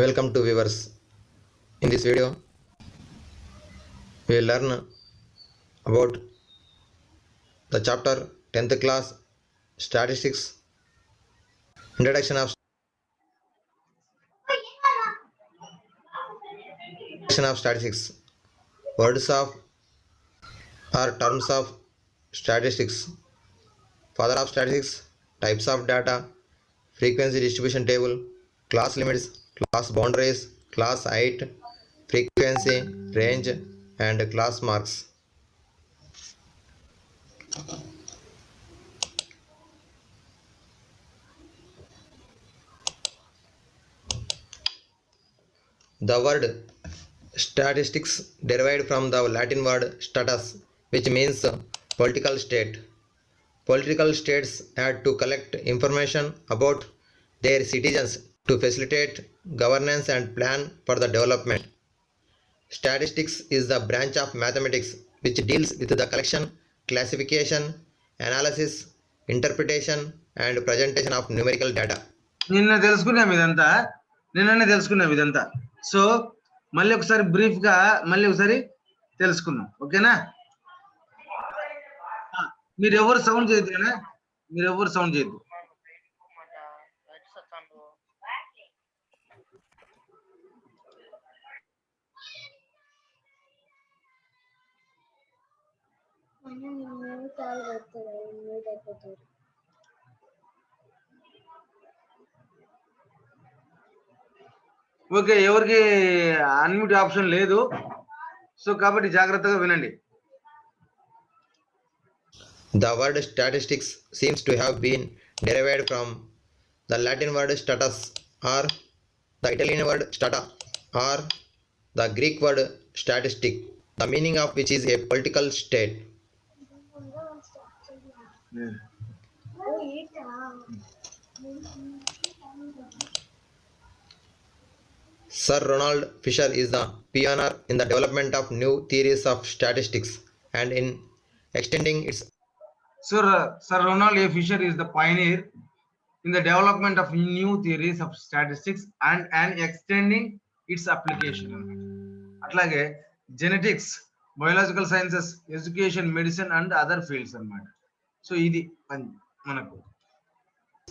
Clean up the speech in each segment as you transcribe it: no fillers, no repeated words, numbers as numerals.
Welcome to viewers. In this video, we will learn about the chapter 10th class statistics, introduction of statistics, words of or terms of statistics, father of statistics, types of data, frequency distribution table, class limits, class boundaries, class height, frequency, range, and class marks. The word statistics derived from the Latin word status, which means political state. Political states had to collect information about their citizens to facilitate governance and plan for the development. Statistics is the branch of mathematics which deals with the collection, classification, analysis, interpretation, and presentation of numerical data. నిన్ననే తెలుసుకున్నాం ఇదంతా. So మళ్ళీ ఒకసారి brief గా తెలుసుకుందాం. ఓకేనా? మీరు ఎవరు సౌండ్ చేయొద్దు కదా, మీరు ఎవరు సౌండ్ చేయొద్దు. ఓకే, ఎవరికి అన్మ్యూట్ ఆప్షన్ లేదు, సో కాబట్టి జాగ్రత్తగా వినండి. The word statistics seems to have been derived from the Latin word status or the Italian word stata or the Greek word statistic, the meaning of which is a political state. Sir Ronald Fisher is the pioneer in the development of new theories of statistics and in extending its. Sir Ronald A. Fisher is the pioneer in the development of new theories of statistics and extending its application. అట్లాగే genetics, biological sciences, education, medicine and other fields అన్నమాట. So ఇది మనకు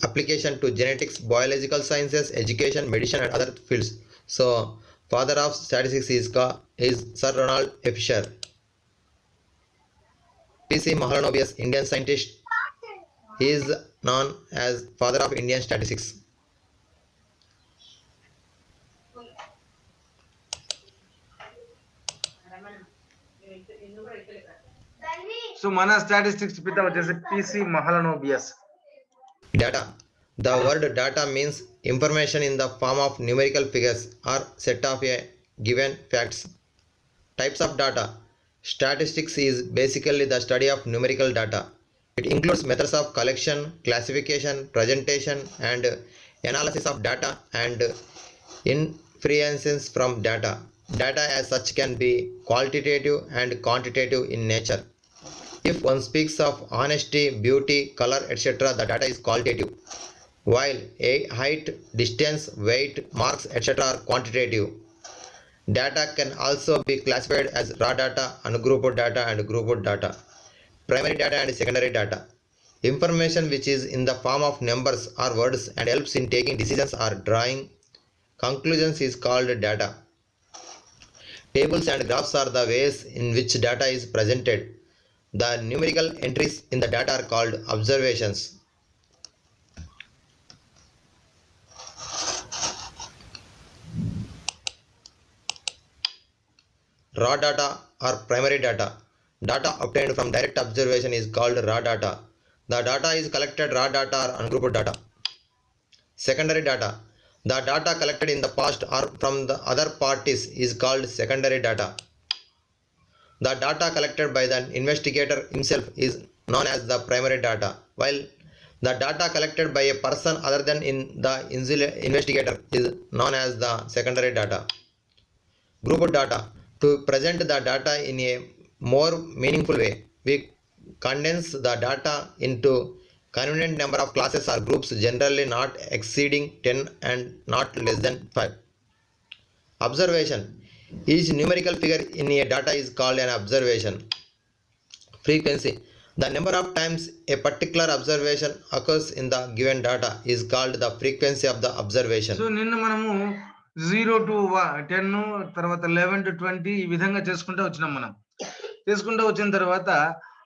application to genetics, biological sciences, education, medicine and other fields. So father of statistics is Sir Ronald A. Fisher. P.C. Mahalanobis, Indian scientist, is known as father of Indian statistics. So మన statistics పిత వచ్చేసి PC Mahalanobis. Data. The word data means information in the form of numerical figures or set of a given facts. Types of data. Statistics is basically the study of numerical data. It includes methods of collection, classification, presentation, and analysis of data and inferences from data. Data as such can be qualitative and quantitative in nature. If one speaks of honesty, beauty, color, etc., the data is qualitative, while height, distance, weight, marks, etc. are quantitative. Data can also be classified as raw data, ungrouped data, and grouped data, primary data and secondary data. Information which is in the form of numbers or words and helps in taking decisions or drawing conclusions is called data. Tables and graphs are the ways in which data is presented. The numerical entries in the data are called observations. Raw data or primary data. Data obtained from direct observation is called raw data. The data is collected raw data or ungrouped data. Secondary data. The data collected in the past or from the other parties is called secondary data. The data collected by the investigator himself is known as the primary data, while the data collected by a person other than the investigator is known as the secondary data. Grouped data. To present the data in a more meaningful way, we condense the data into convenient number of classes or groups, generally not exceeding 10 and not less than 5. Observation. Each numerical figure in a data is called an observation. Frequency. The number of times a particular observation occurs in the given data is called the frequency of the observation. So నిన్న మనము 0 to 10 తర్వాత 11 to 20 ఈ విధంగా చేసుకుంటూ వచ్చినాం. మనం చేసుకుంటూ వచ్చిన తర్వాత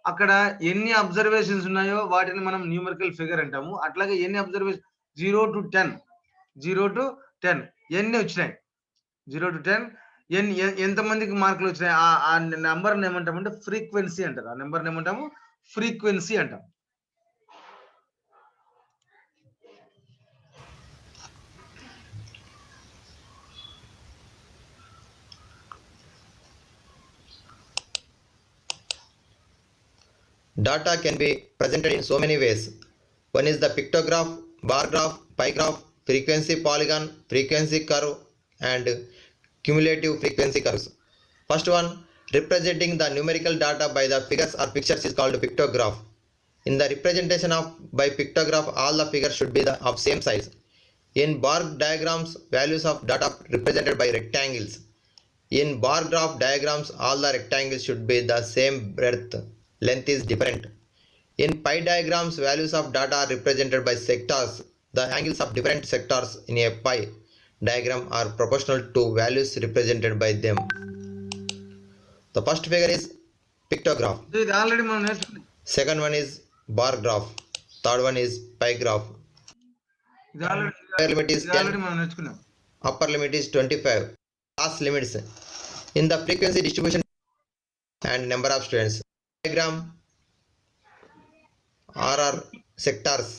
అక్కడ ఎన్ని అబ్జర్వేషన్స్ ఉన్నాయో వాటిని మనం న్యూమరికల్ ఫిగర్ అంటాము. అట్లాగే ఎన్ని అబ్జర్వేషన్ 0 to 10 ఎన్ని వచ్చినాయి, 0 to 10 ఎంతమందికి మార్కులు వచ్చినాయి, ఆ నెంబర్ ఏమంటామంటే ఫ్రీక్వెన్సీ అంటారు. ఆ నెంబర్ ఏమంటాము ఫ్రీక్వెన్సీ అంటాం. Data can be presented in so many ways. One is the pictograph, bar graph, pie graph, frequency polygon, frequency curve, and cumulative frequency curves. First one, representing the numerical data by the figures or pictures is called pictograph. In the representation of by pictograph, all the figures should be of same size. In bar diagrams, values of data represented by rectangles. In bar graph diagrams, all the rectangles should be the same breadth. Length is different. In pie diagrams, values of data are represented by sectors. The angles of different sectors in a pie diagram are proportional to values represented by them. The first figure is pictograph. ఇది already మనం నేర్చుకున్నాం. Second one is bar graph. Third one is pie graph. ఇది already Limit is 10. మనం నేర్చుకున్నాం. Upper limit is 25. Class limits. In the frequency distribution and number of students. Diagram are sectors.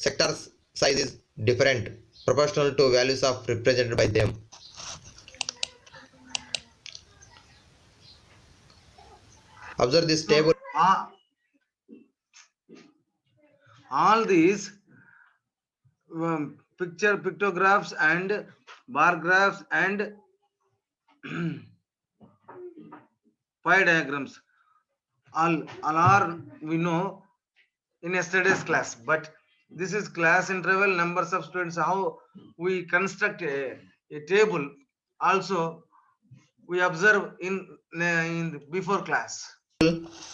Sectors size is different, proportional to values of represented by them. Observe this table. All these pictographs and bar graphs and pie diagrams all are we know in yesterday's class, but this is class interval, numbers of students, how we construct a table also we observe in before class.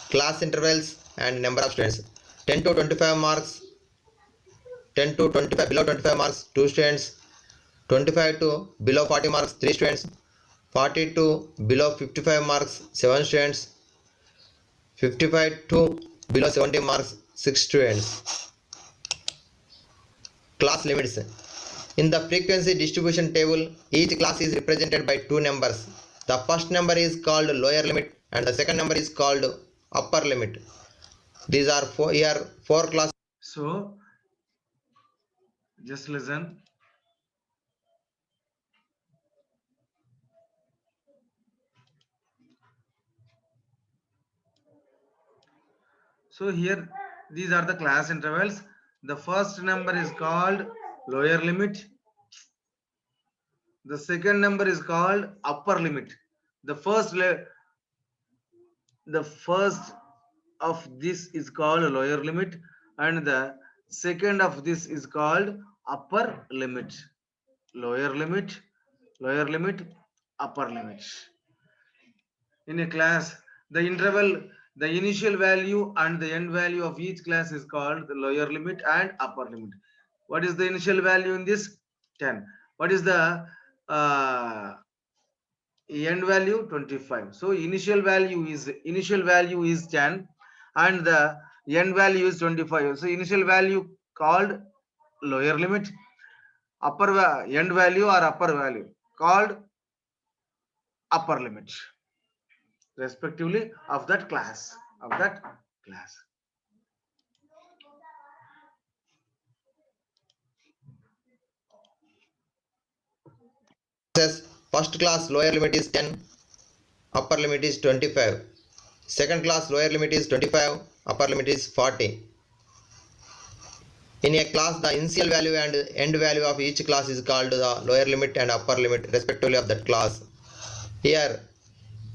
Class intervals and number of students. 10 to 25 marks, 10 to 25 below 25 marks 2 students, 25 to below 40 marks 3 students, 40 to below 55 marks 7 students, 55 to below 70 marks 6 students. Class limits. In the frequency distribution table, each class is represented by two numbers. The first number is called lower limit and the second number is called upper limit. These are four classes. So just listen. So here these are the class intervals. The first number is called lower limit. The second number is called upper limit. The first of this is called lower limit and the second of this is called upper limit. Lower limit, upper limit. In a class, the interval, the initial value and the end value of each class is called the lower limit and upper limit. What is the initial value in this? 10. What is the end value? 25. So initial value is 10 and the end value is 25. So initial value called lower limit, end value or upper value called upper limit, respectively of that class. First class lower limit is 10, upper limit is 25. Second class lower limit is 25, upper limit is 40. In a class, the initial value and end value of each class is called the lower limit and upper limit respectively of that class. Here,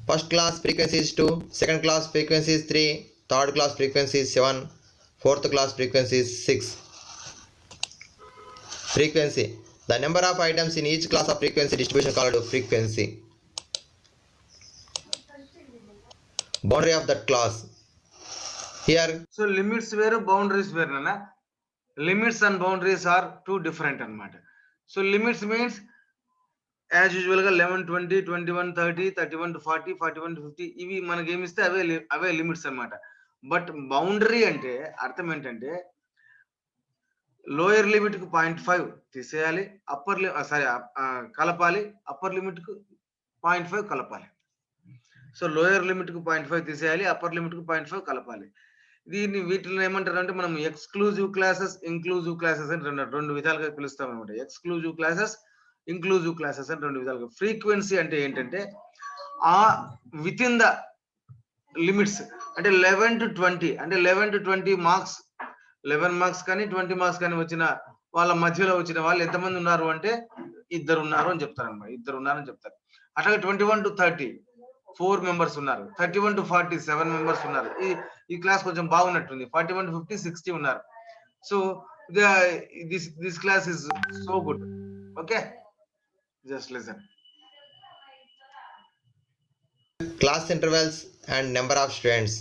first class frequency is 2, second class frequency is 3, third class frequency is 7, fourth class frequency is 6. Frequency. The number of items in each class of frequency distribution called frequency. Boundary of that class. Here, so limits వేరు, boundaries వేరు నాన్న. Limits and boundaries are two different అన్నమాట. So limits means as usual గా 11, 20, 21, 30, 31 to 40, 41 to 50 ఇవి మనకి ఏమి ఇస్తే అవే limits అన్నమాట. బట్ బౌండరీ అంటే అర్థం ఏంటంటే లోయర్ లిమిట్ కు 0.5 తీసేయాలి, కలపాలి, అప్పర్ లిమిట్ కు 0.5 కలపాలి. సో లోయర్ లిమిట్ కు 0.5 తీసేయాలి, అప్పర్ లిమిట్ కు 0.5 కలపాలి. వీటిని ఏమంటారు అంటే మనం ఎక్స్క్లూజివ్ క్లాసెస్, ఇంక్లూజివ్ క్లాసెస్ అని రెండు విధాలుగా పిలుస్తాం అనమాట. ఎక్స్క్లూజివ్ క్లాసెస్, ఇంక్లూజివ్ క్లాసెస్ అని రెండు విధాలుగా. ఫ్రీక్వెన్సీ అంటే ఏంటంటే ఆ విత్ ఇన్ ద లిమిట్స్ అంటే 11 to 20 అంటే 11 to 20 మార్క్స్, 11 మార్క్స్ కానీ 20 మార్క్స్ కానీ వచ్చిన వాళ్ళ మధ్యలో వచ్చిన వాళ్ళు ఎంతమంది ఉన్నారు అంటే ఇద్దరు ఉన్నారు అని చెప్తారు అనమాట. ఇద్దరు ఉన్నారని చెప్తారు. అట్లాగే 21 to 30 4 మెంబర్స్ ఉన్నారు. 31 to 40 7 మెంబర్స్ ఉన్నారు. ఈ క్లాస్ కొంచెం బాగున్నట్టుంది. 41 to 50 60 ఉన్నారు. So this class is so good. Okay, just listen. class intervals and number of students.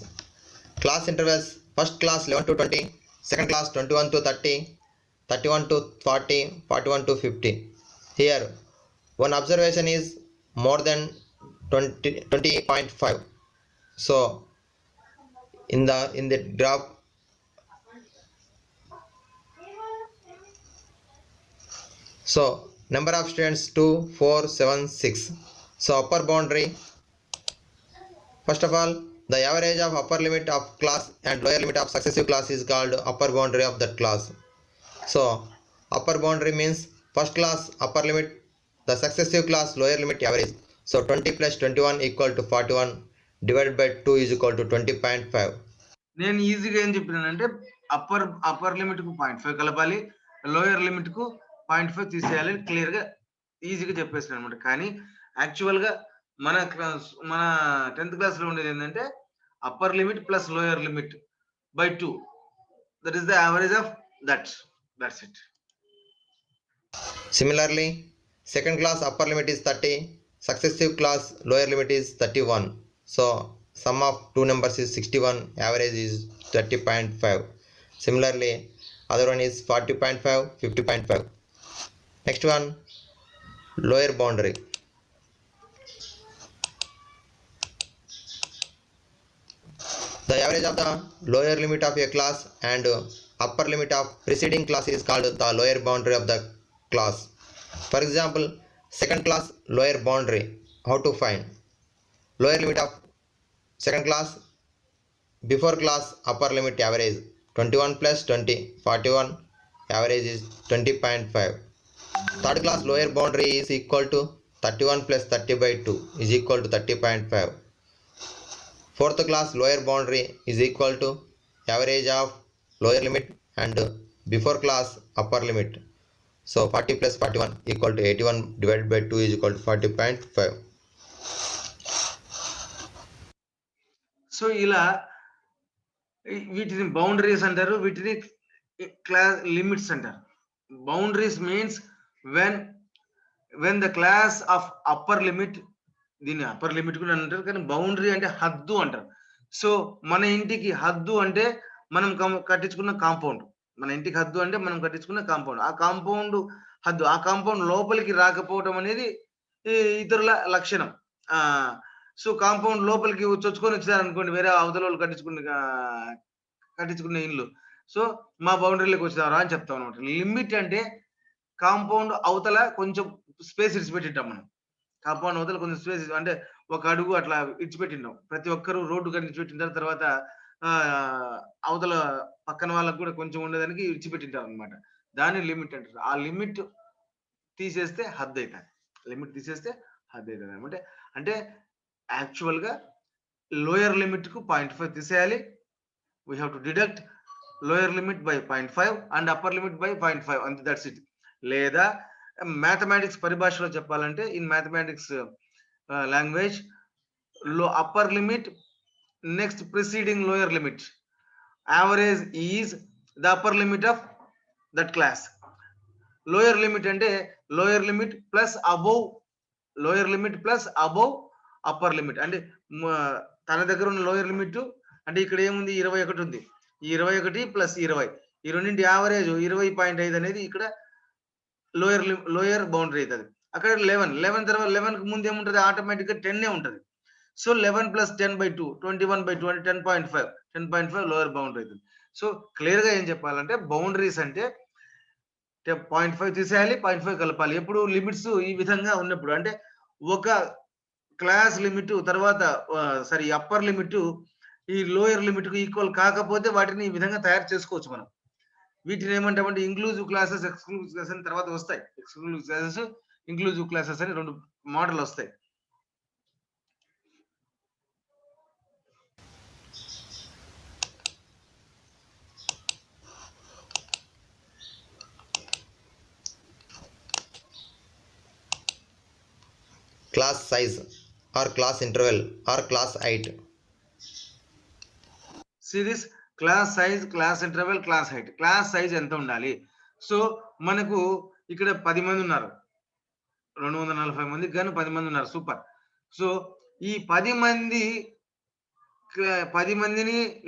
Class intervals: first class 11 to 20, second class 21 to 30, 31 to 40, 41 to 50. Here, one observation is more than 20.5. So, in the graph, so number of students 2, 4, 7, 6. So upper boundary. First of all, the average of upper limit of class and lower limit of successive class is called upper boundary of that class. So, upper boundary means first class upper limit, the successive class lower limit average. So, 20 plus 21 equal to 41 divided by 2 is equal to 20.5. నేను ఈజీగా ఏం చెప్పినానంటే upper limit కు 0.5 కలపాలి, lower limit కు 0.5 తీసేయాలి. Clear గా ఈజీగా చెప్పేసాను అనమాట. కానీ యాక్చువల్ గా మన 10th క్లాస్ లో ఉండేది ఏంటంటే upper limit plus lower limit by 2. That is the average of that's it. Similarly, second class upper limit is 30, successive class lower limit is 31. So sum of two numbers is 61, average is 30.5. Similarly, other one is 40.5, 50.5. Next one, lower boundary. The average of the lower limit of a class and upper limit of preceding class is called the lower boundary of the class. For example, second class lower boundary. How to find? Lower limit of second class before class upper limit average 21 plus 20, 41, average is 20.5. Third class lower boundary is equal to 31 plus 30 by 2 is equal to 30.5. Fourth class lower boundary is equal to average of lower limit and before class upper limit. So 40 plus 41 equal to 81 divided by 2 is equal to 40.5. So ఇలా వీటిని boundaries అంటారు, వీటిని class limits అంటారు. Boundaries means when the class of upper limit, దీన్ని upper limit కూడా అంటారు, కానీ boundary అంటే హద్దు అంటారు. సో మన ఇంటికి హద్దు అంటే మనం కట్టించుకున్న కాంపౌండ్. మన ఇంటికి హద్దు అంటే మనం కట్టించుకున్న కాంపౌండ్. ఆ కాంపౌండ్ హద్దు, ఆ కాంపౌండ్ లోపలికి రాకపోవటం అనేది ఇతరుల లక్షణం. సో కాంపౌండ్ లోపలికి చొచ్చుకొని వచ్చారనుకోండి, వేరే అవతల వాళ్ళు కట్టించుకున్న ఇల్లు, సో మా బౌండరీలోకి వచ్చినారా అని చెప్తాం అనమాట. లిమిట్ అంటే కాంపౌండ్ అవతల కొంచెం స్పేస్ ఇడిచిపెట్టింటాం మనం. కాంపౌండ్ అవతల కొంచెం స్పేస్ అంటే ఒక అడుగు అట్లా ఇడిచిపెట్టింటాం. ప్రతి ఒక్కరు రోడ్డు కానీ ఇడిచిపెట్టిన తర్వాత అవతల పక్కన వాళ్ళకు కూడా కొంచెం ఉండేదానికి ఇడిచిపెట్టింటారు అనమాట. దాన్ని లిమిట్ అంటారు. ఆ లిమిట్ తీసేస్తే హద్దు అవుతుంది. లిమిట్ తీసేస్తే హద్దు అవుతుంది అనమాట. అంటే యాక్చువల్ గా లోయర్ లిమిట్ కు 0.5 తీసేయాలి. We have to deduct lower limit by 0.5 and upper limit by 0.5 అంతే, దట్స్ ఇట్. లేదా మ్యాథమెటిక్స్ పరిభాషలో చెప్పాలంటే in mathematics language, upper limit next preceding lower limit, average is the upper limit of that class. Lower limit అంటే lower limit plus above lower limit plus above upper limit అంటే తన దగ్గర ఉన్న lower limit అంటే ఇక్కడ ఏముంది 21 ఉంది. ఈ 21 ప్లస్ 20 ఈ రెండింటి యావరేజ్ 20.5 అనేది ఇక్కడ లోయర్ బౌండరీ అవుతుంది. అక్కడ 11 తర్వాత 11 కి ముందు ఏముంటది ఆటోమేటిక్ గా 10 ఉంటుంది. సో 11 ప్లస్ 10/2 21/2 అంటే 10.5 లోయర్ బౌండరీ అవుతుంది. సో క్లియర్ గా ఏం చెప్పాలంటే బౌండరీస్ అంటే 0.5 తీసేయాలి, 0.5 కలపాలి. ఎప్పుడు లిమిట్స్ ఈ విధంగా ఉన్నప్పుడు అంటే ఒక క్లాస్ లిమిట్ తర్వాత అప్పర్ లిమిట్ ఈ లోయర్ లిమిట్ కు ఈక్వల్ కాకపోతే వాటిని ఈ విధంగా తయారు చేసుకోవచ్చు మనం. వీటిని ఏమంటామంటే ఇంక్లూజివ్ క్లాసెస్, ఎక్స్క్లూజివ్ క్లాసెస్ అని తర్వాత వస్తాయి. ఎక్స్క్లూజివ్ క్లాసెస్, ఇంక్లూజివ్ క్లాసెస్ అని 2 మోడల్ వస్తాయి. class size or class interval or class height. See this class size, class interval, class height. Class size ఎంత ఉండాలి? సో మనకు ఇక్కడ 10 మంది ఉన్నారు, 240 మందికి గాను 10 మంది ఉన్నారు. సూపర్. సో ఈ 10 మందిని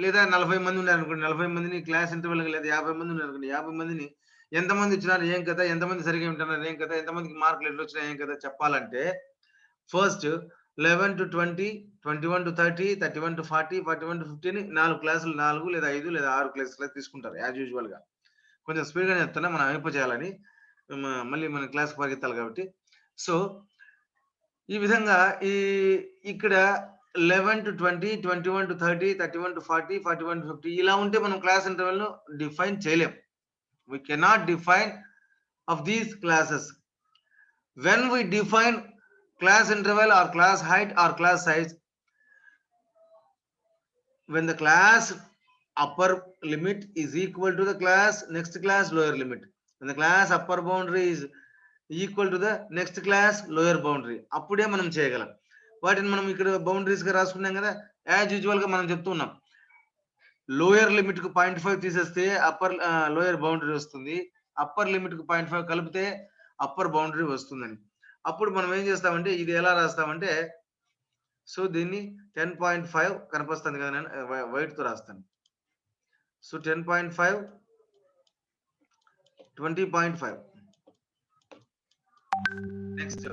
లేదా 40 మంది ఉన్నారు అనుకోండి, 40 మందిని క్లాస్ ఇంటర్వెల్ లేదా 50 మంది ఉన్నారు అనుకోండి, 50 మందిని ఎంతమంది వచ్చినారు ఏం కదా, ఎంతమంది సరిగా ఉంటున్నారు ఏం కదా, ఎంతమందికి మార్కులు ఎట్లా వచ్చినాయి ఏం కదా చెప్పాలంటే first 11 to 20, 21 to 30, 31 to 40, 41 to 50 4 క్లాసులు 4 లేదా 5 లేదా 6 క్లాసులు తీసుకుంటారు యాజ్ యూజువల్ గా. కొంచెం స్పీడ్ గా చెప్తున్నా మనం అయిపోచేయాలని, మళ్ళీ మన క్లాస్ పరిగెత్తాలి కాబట్టి. సో ఈ విధంగా ఇక్కడ 11 to 20, 21 to 30, 31 to 40, 41 to 50 ఇలా ఉంటే మనం క్లాస్ ఇంటర్వెల్ ను డిఫైన్ చేయలేం. We cannot define of these classes. When we define class interval or class height or class size, when the class upper limit is equal to the class next class lower limit, when the class upper boundary is equal to the next class lower boundary, అప్పుడే మనం చేయగలం. వాటిని మనం ఇక్కడ boundaries గా రాసుకున్నాం కదా, as usual గా మనం చెప్తున్నాం లోయర్ లిమిట్ కు 0.5 తీసేస్తే అప్పర్ లోయర్ బౌండరీ వస్తుంది, అప్పర్ లిమిట్ కు 0.5 కలిపితే అప్పర్ బౌండరీ వస్తుందని. అప్పుడు మనం ఏం చేస్తామంటే ఇది ఎలా రాస్తామంటే, సో దీన్ని 10.5 కనిపిస్తుంది కదా, నేను వైట్ తో రాస్తాను. సో 10.5, 20.5, నెక్స్ట్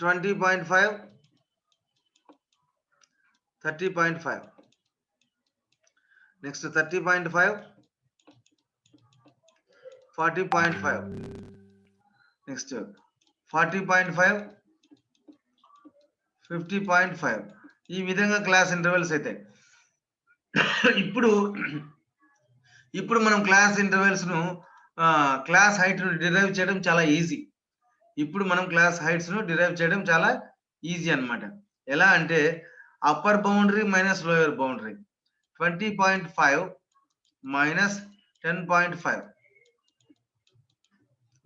20.5, 30.5, నెక్స్ట్ 30.5, 40.5, నెక్స్ట్ 40.5, 50.5 ఈ విధంగా క్లాస్ ఇంటర్వెల్స్ అయితే ఇప్పుడు మనం క్లాస్ ఇంటర్వెల్స్ ను క్లాస్ హైట్ ను డిరైవ్ చేయడం చాలా ఈజీ. ఇప్పుడు మనం క్లాస్ హైట్స్ ను డిరైవ్ చేయడం చాలా ఈజీ అన్నమాట. ఎలా అంటే upper boundary minus lower boundary 20.5 minus 10.5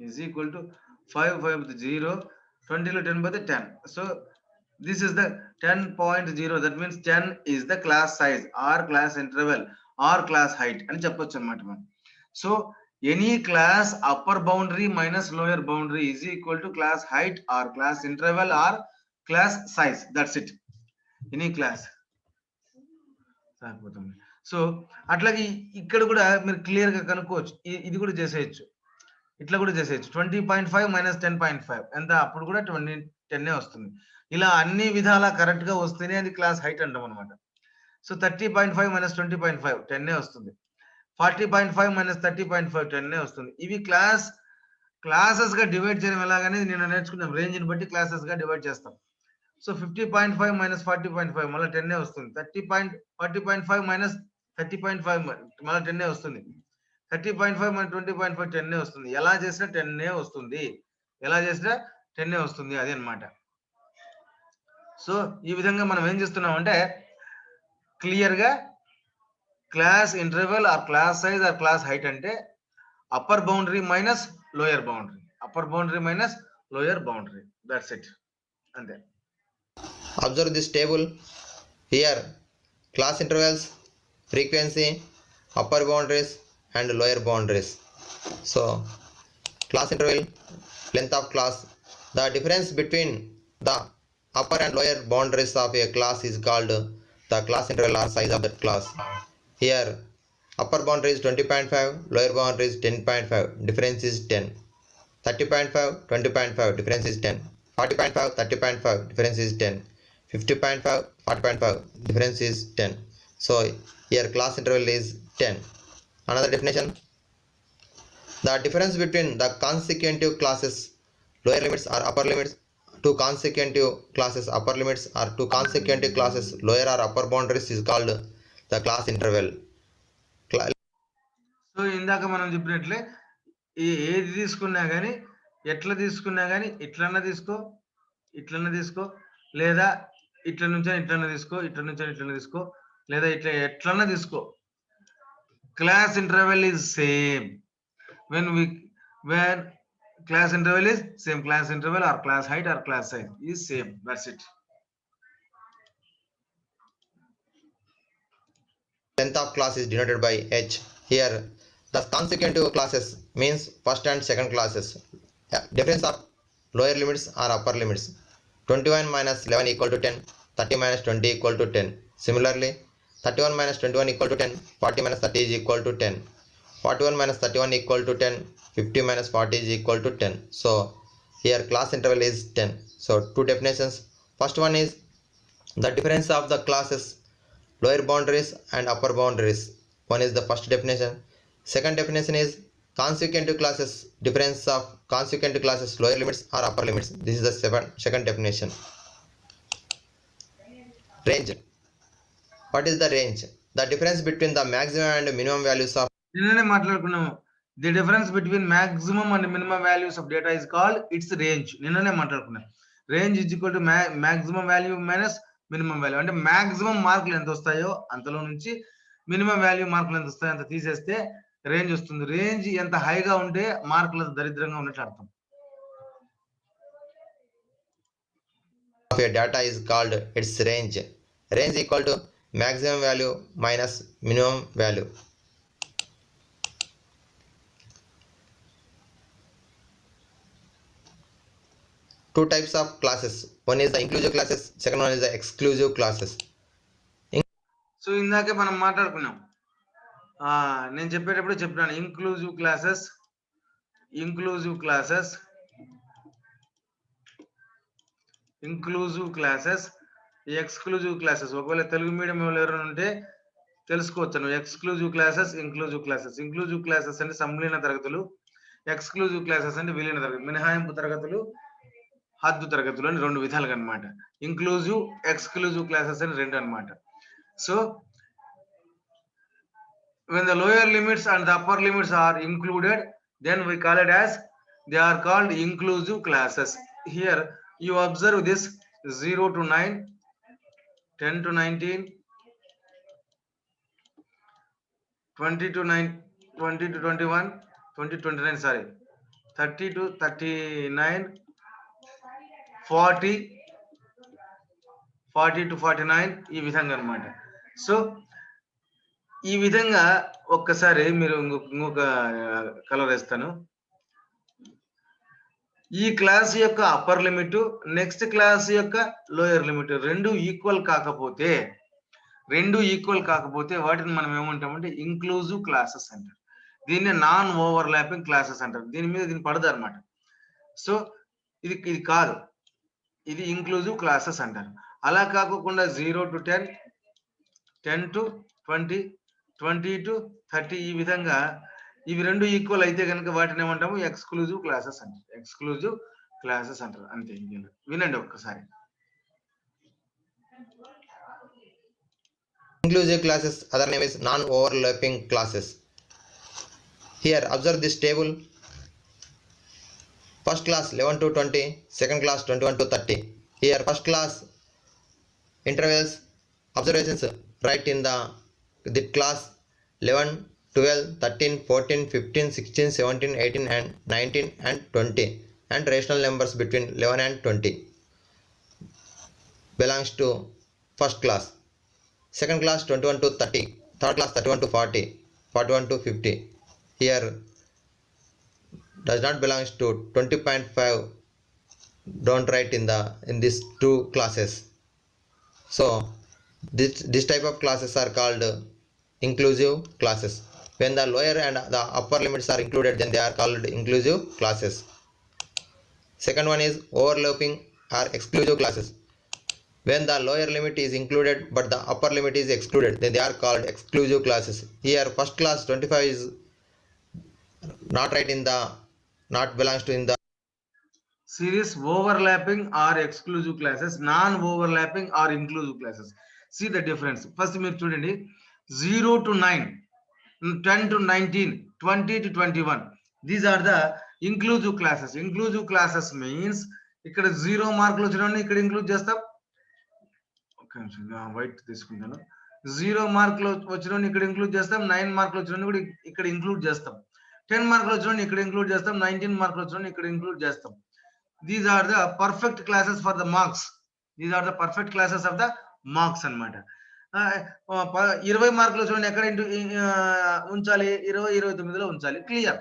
is equal to 5 with 0, 20 లో 10 పోతే 10. So this is the 10.0, that means 10 is the class size or class interval or class height అని చెప్పొచ్చు అన్నమాట మనం. So any class upper boundary minus lower boundary is equal to class height or class interval or class size, that's it. Any class. So అట్లాగే ఇక్కడ కూడా మీరు clear గా కనుక్కోవచ్చు, ఇది కూడా చేసేయచ్చు, ఇట్లా కూడా చేసేయచ్చు. 20.5 minus 10.5 ఎంత, అప్పుడు కూడా 10 వస్తుంది. ఇలా అన్ని విధాలా కరెక్ట్ గా వస్తేనే అది క్లాస్ హైట్ అంటాం అనమాట. సో 30.5 minus 20.5 10 వస్తుంది. 40.5 minus 30.5 10 వస్తుంది. ఇవి క్లాసెస్ గా డివైడ్ చేయడం ఎలాగనేది నేను నేర్చుకున్నాం. రేంజ్ ని బట్టి క్లాసెస్ గా డివైడ్ చేస్తాం. సో 50.5 minus 40.5 మళ్ళీ 10 వస్తుంది. 40.5 minus 30.5 మళ్ళీ 10 వస్తుంది. 30.5 minus 20.5 10 వస్తుంది. ఎలా చేసినా 10 వస్తుంది, ఎలా చేసినా 10 వస్తుంది, అదే అన్నమాట. సో ఈ విధంగా మనం ఏం చేస్తున్నాం అంటే క్లియర్ గా class interval or class size or class height అంటే upper boundary minus lower boundary, upper boundary minus lower boundary, that's it, అంతే. Observe this table. Here class intervals, frequency, upper boundaries and lower boundaries. So Class interval, length of class. The difference between the upper and lower boundaries of a class is called the class interval or size of that class. Here, upper boundary is 20.5, lower boundary is 10.5, difference is 10. 30.5, 20.5, difference is 10. 40.5, 30.5, difference is 10. 50.5, 40.5, difference is 10. So here class interval is 10. Another definition: the difference between the consecutive classes lower limits or upper limits, two consecutive classes upper limits or two consecutive classes lower or upper boundaries is called the class interval. So ఇందాక మనం చెప్పినట్లే ఏది తీసుకున్నా కానీ ఎట్లా తీసుకున్నా కానీ ఇట్లన్నా తీసుకో లేదా ఇట్ల నుంచి ఇట్లన్నా తీసుకో ఇట్ల నుంచి ఇట్లన్నా తీసుకో లేదా ఇట్లా ఎట్లన్నా తీసుకో, class interval is same. when class interval is same, class interval or class height or class size is same, that's it. Length of class is denoted by h. Here the consecutive classes means first and second classes. Difference of lower limits or upper limits: 21 minus 11 equal to 10, 30 minus 20 equal to 10. Similarly, 31 minus 21 equal to 10, 40 minus 30 is equal to 10. 41 minus 31 equal to 10, 50 minus 40 is equal to 10. So here class interval is 10. So two definitions: first one is the difference of the classes lower boundaries and upper boundaries. One is the first definition. Second definition is consecutive classes, difference of consecutive classes lower limits or upper limits. This is the second definition. Range. What is the range? The difference between the maximum and minimum values of నిన్ననే మాట్లాడుకున్నాము. The difference between maximum and minimum values of data is called it's range. నిన్ననే మాట్లాడుకున్నాం. Range is equal to maximum value minus minimum value. అంటే maximum మార్కులు ఎంత వస్తాయో అంతలో నుంచి మినిమం వాల్యూ మార్కులు ఎంత వస్తాయో అంత తీసేస్తే రేంజ్ వస్తుంది. రేంజ్ ఎంత హైగా ఉంటే మార్కులు దరిద్రంగా ఉన్నట్లు అర్థం. data is called its range. Range equal to maximum value minus minimum value. Two types of classes. One is the inclusive classes, second one is the exclusive classes. So ఇందాకే మనం మాట్లాడుకున్నాం. నేను చెప్పేటప్పుడు చెప్పాను ఇంక్లూజివ్ క్లాసెస్, ఎక్స్క్లూజివ్ క్లాసెస్. ఒకవేళ Telugu medium ఎవరైనా ఉంటే తెలుసుకోవచ్చు. ఎక్స్క్లూజివ్ క్లాసెస్, ఇంక్లూజివ్ క్లాసెస్ అంటే సంలీన తరగతులు, ఎక్స్క్లూజివ్ క్లాసెస్ అంటే విలీన తరగతులు, మినహాయింపు తరగతులు, హద్దు తరగతులు అని రెండు విధాలుగా అనమాట. ఇంక్లూజివ్, ఎక్స్క్లూజివ్ క్లాసెస్ అని రెండు అనమాట. So when the lower limits and the upper limits are included, then we call it as they are called inclusive classes. Here you observe this 0 to 9, 10 to 19, 20 to 9, 20 to 21, 20 to 29, sorry, 30 to 39, 40 to 49 ఈ విధంగా అన్నమాట. So ఈ విధంగా ఒక్కసారి మీరు ఇంకొక colour వేస్తాను. ఈ క్లాస్ యొక్క అప్పర్ లిమిట్, నెక్స్ట్ క్లాస్ యొక్క లోయర్ లిమిట్ రెండు ఈక్వల్ కాకపోతే వాటిని మనం ఏమంటామంటే ఇంక్లూజివ్ క్లాసెస్ అంటారు. దీన్ని నాన్ ఓవర్ ల్యాపింగ్ క్లాసెస్ అంటారు. దీని పడదు అనమాట. సో ఇది కాదు, ఇది ఇంక్లూజివ్ క్లాసెస్ అంటారు. అలా కాకుండా 0 to 10, 10 to 20, 20 to 30 ఈ విధంగా ఇవి రెండు ఈక్వల్ అయితే కనుక వాటిని ఏమంటాము ఎక్స్క్లూజివ్ క్లాసెస్ అంటారు. అంతే. వినండి ఒక్కసారి. Inclusive classes, other name is non-overlapping classes. Here observe this table. First class 11 to 20, second class 21 to 30. Here first class intervals observations write in the class 11, 12, 13, 14, 15, 16, 17, 18 and 19 and 20 and rational numbers between 11 and 20 belongs to first class. Second class 21 to 30, third class 31 to 40, 41 to 50. Here does not belongs to 20.5 don't write in these two classes. So this type of classes are called inclusive classes. When the lower and the upper limits are included, then they are called inclusive classes. Second one is overlapping or exclusive classes. When the lower limit is included but the upper limit is excluded, then they are called exclusive classes. Here first class 25 is not right in the not belongs to in the series overlapping or exclusive classes, non-overlapping or inclusive classes. See the difference. First మీరు చూడండి 0 to 9, 10 to 19, 20 to 21. These are the inclusive classes. Inclusive classes means ఇక్కడ 0 మార్కులు వచ్చిన ఇక్కడ include చేస్తాం. ఒక నిమిషం white తీసుకుంటాను. 0 మార్కులు వచ్చిన ఇక్కడ ఇంక్లూడ్ చేస్తాం, 9 మార్కులు వచ్చిన కూడా ఇక్కడ ఇంక్లూడ్ చేస్తాం, 10 మార్కులు వచ్చిన ఇక్కడ ఇంక్లూడ్ చేస్తాం, 19 మార్కులు వచ్చిన ఇక్కడ ఇంక్లూడ్ చేస్తాం. These are the perfect classes for the marks. These are the perfect classes of the marks అన్నమాట. 20 మార్కులు చూడండి ఎక్కడ ఉంచాలి, 20 29లో ఉంచాలి, క్లియర్.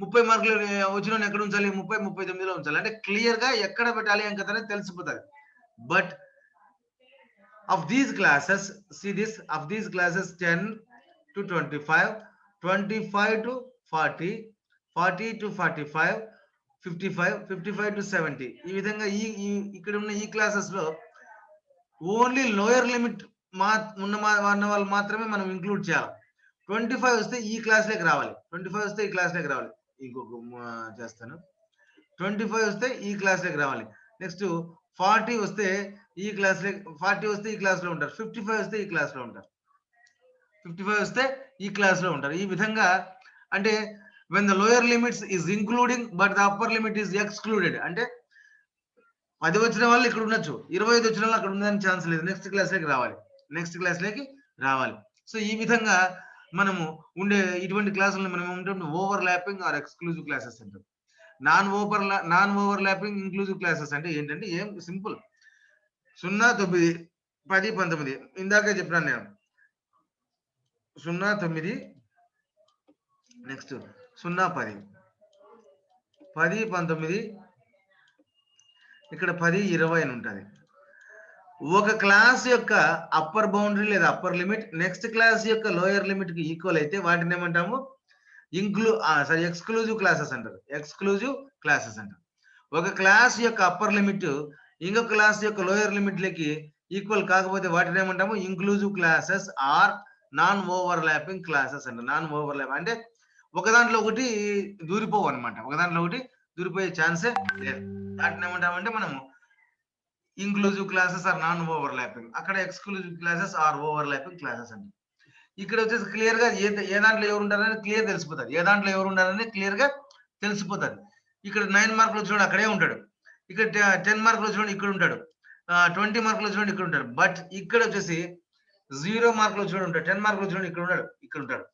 30 మార్కులు వచ్చిన ఎక్కడ ఉంచాలి, 30 39లో ఉంచాలి. అంటే క్లియర్ గా ఎక్కడ పెట్టాలి అంకతనే తెలిసిపోతుంది. But of these classes, see this, of these classes 10 to 25, 25 to 40, 40 to 45, 55, 55 to 70. ఈ విధంగా ఇక్కడ ఉన్న ఈ క్లాసెస్ లో ఓన్లీ లోయర్ లిమిట్ ఉన్న వాళ్ళు మాత్రమే మనం ఇంక్లూడ్ చేయాలి. 25 వస్తే ఈ క్లాస్ లోకి రావాలి, 25 వస్తే ఈ క్లాస్ లోకి రావాలి. ఇంకొక చేస్తాను, 25 వస్తే ఈ క్లాస్ లోకి రావాలి. నెక్స్ట్ 40 వస్తే ఈ క్లాస్ లో, 40 వస్తే ఈ క్లాస్ లో ఉంటారు, 55 వస్తే ఈ క్లాస్ లో ఉంటారు, 55 వస్తే ఈ క్లాస్ లో ఉంటారు. ఈ విధంగా అంటే when the lower limits is including but the upper limit is excluded, అంటే 10 వచ్చిన వాళ్ళు ఇక్కడ ఉండొచ్చు, 25 వచ్చిన వాళ్ళు అక్కడ ఉండడానికి ఛాన్స్ లేదు, నెక్స్ట్ క్లాస్ లోకి రావాలి, నెక్స్ట్ క్లాస్ లోకి రావాలి. సో ఈ విధంగా మనము ఉండే ఇటువంటి క్లాసులను మనం ఏమంటాం, overlapping or exclusive classes అంటాం. Non overlapping inclusive classes అంటే ఏంటంటే ఏం సింపుల్, 0 9 10 19 ఇందాకే చెప్పినాను నేను, 0 9 నెక్స్ట్ 0 10 10 19 ఇక్కడ 10 20 అని ఉంటుంది. ఒక క్లాస్ యొక్క అప్పర్ బౌండరీ లేదా అప్పర్ లిమిట్ నెక్స్ట్ క్లాస్ యొక్క లోయర్ లిమిట్ కి ఈక్వల్ అయితే వాటిని ఏమంటాము, ఎక్స్క్లూజివ్ క్లాసెస్ అంటారు. ఎక్స్క్లూజివ్ క్లాసెస్ అంటారు. ఒక క్లాస్ యొక్క అప్పర్ లిమిట్ ఇంకొక క్లాస్ యొక్క లోయర్ లిమిట్ లకి ఈక్వల్ కాకపోతే వాటిని ఏమంటాము, inclusive classes or non overlapping classes అంటారు. నాన్ ఓవర్ ల్యాప్ అంటే ఒక దాంట్లో ఒకటి దూరిపోవు అనమాట, ఒక దాంట్లో ఒకటి దూరిపోయే ఛాన్సే లేదు. వాటిని ఏమంటామంటే మనము inclusive classes or non overlapping, అక్కడ exclusive classes or overlapping classes అంటారు. ఇక్కడ వచ్చేసి క్లియర్ గా ఏ దాంట్లో ఎవరు ఉంటారని క్లియర్ తెలిసిపోతుంది, ఏ దాంట్లో ఎవరు ఉండాలని క్లియర్ గా తెలిసిపోతుంది. ఇక్కడ 9 మార్కులు వచ్చినోడు అక్కడే ఉంటాడు, ఇక్కడ 10 మార్కులు వచ్చినోడు ఇక్కడ ఉంటాడు, 20 మార్కులు వచ్చినోడు ఇక్కడ ఉంటాడు. బట్ ఇక్కడ వచ్చేసి 0 మార్కులు వచ్చినోడు ఉంటాడు, 10 మార్కులు వచ్చినోడు ఇక్కడ ఉన్నాడు, ఇక్కడ ఉంటాడు,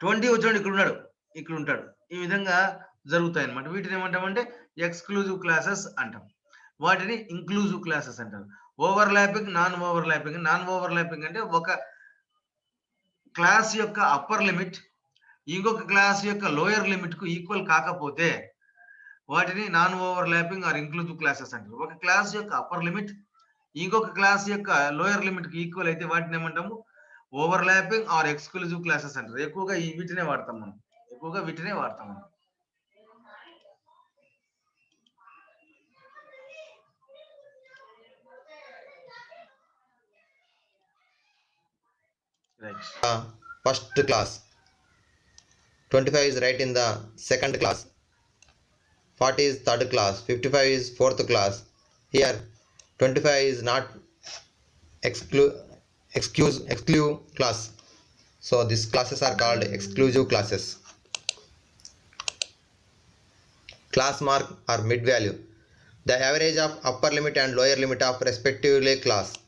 20 వచ్చినోడు ఇక్కడ ఉన్నాడు, ఇక్కడ ఉంటాడు. ఈ విధంగా జరుగుతాయి అన్నమాట. వీటిని ఏమంటామంటే ఎక్స్క్లూజివ్ క్లాసెస్ అంటాం, వాటిని ఇంక్లూజివ్ క్లాసెస్ అంటారు. Overlapping, non overlapping. Non overlapping అంటే ఒక క్లాస్ యొక్క అప్పర్ లిమిట్ ఇంకొక క్లాస్ యొక్క లోయర్ లిమిట్ కు ఈక్వల్ కాకపోతే వాటిని non overlapping or inclusive classes అంటారు. ఒక క్లాస్ యొక్క అప్పర్ లిమిట్ ఇంకొక క్లాస్ యొక్క లోయర్ లిమిట్ కి ఈక్వల్ అయితే వాటిని ఏమంటాము, overlapping or exclusive classes అంటారు. ఎక్కువగా వీటినే వాడతాం మనం, ఎక్కువగా వీటినే వాడతాం మనం. first class, 25 is right in the second class, 40 is third class, 55 is fourth class. Here 25 is not exclusive class, so these classes are called exclusive classes. Class mark or mid value, the average of upper limit and lower limit of respectively class.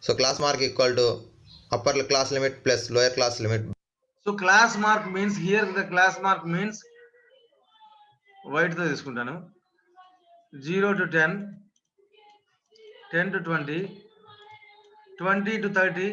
So class mark equal to upper class limit plus lower class limit. So class mark means, here the class mark means white తో తీసుకుంటాను, 0 to 10, 10 to 20, 20 to 30,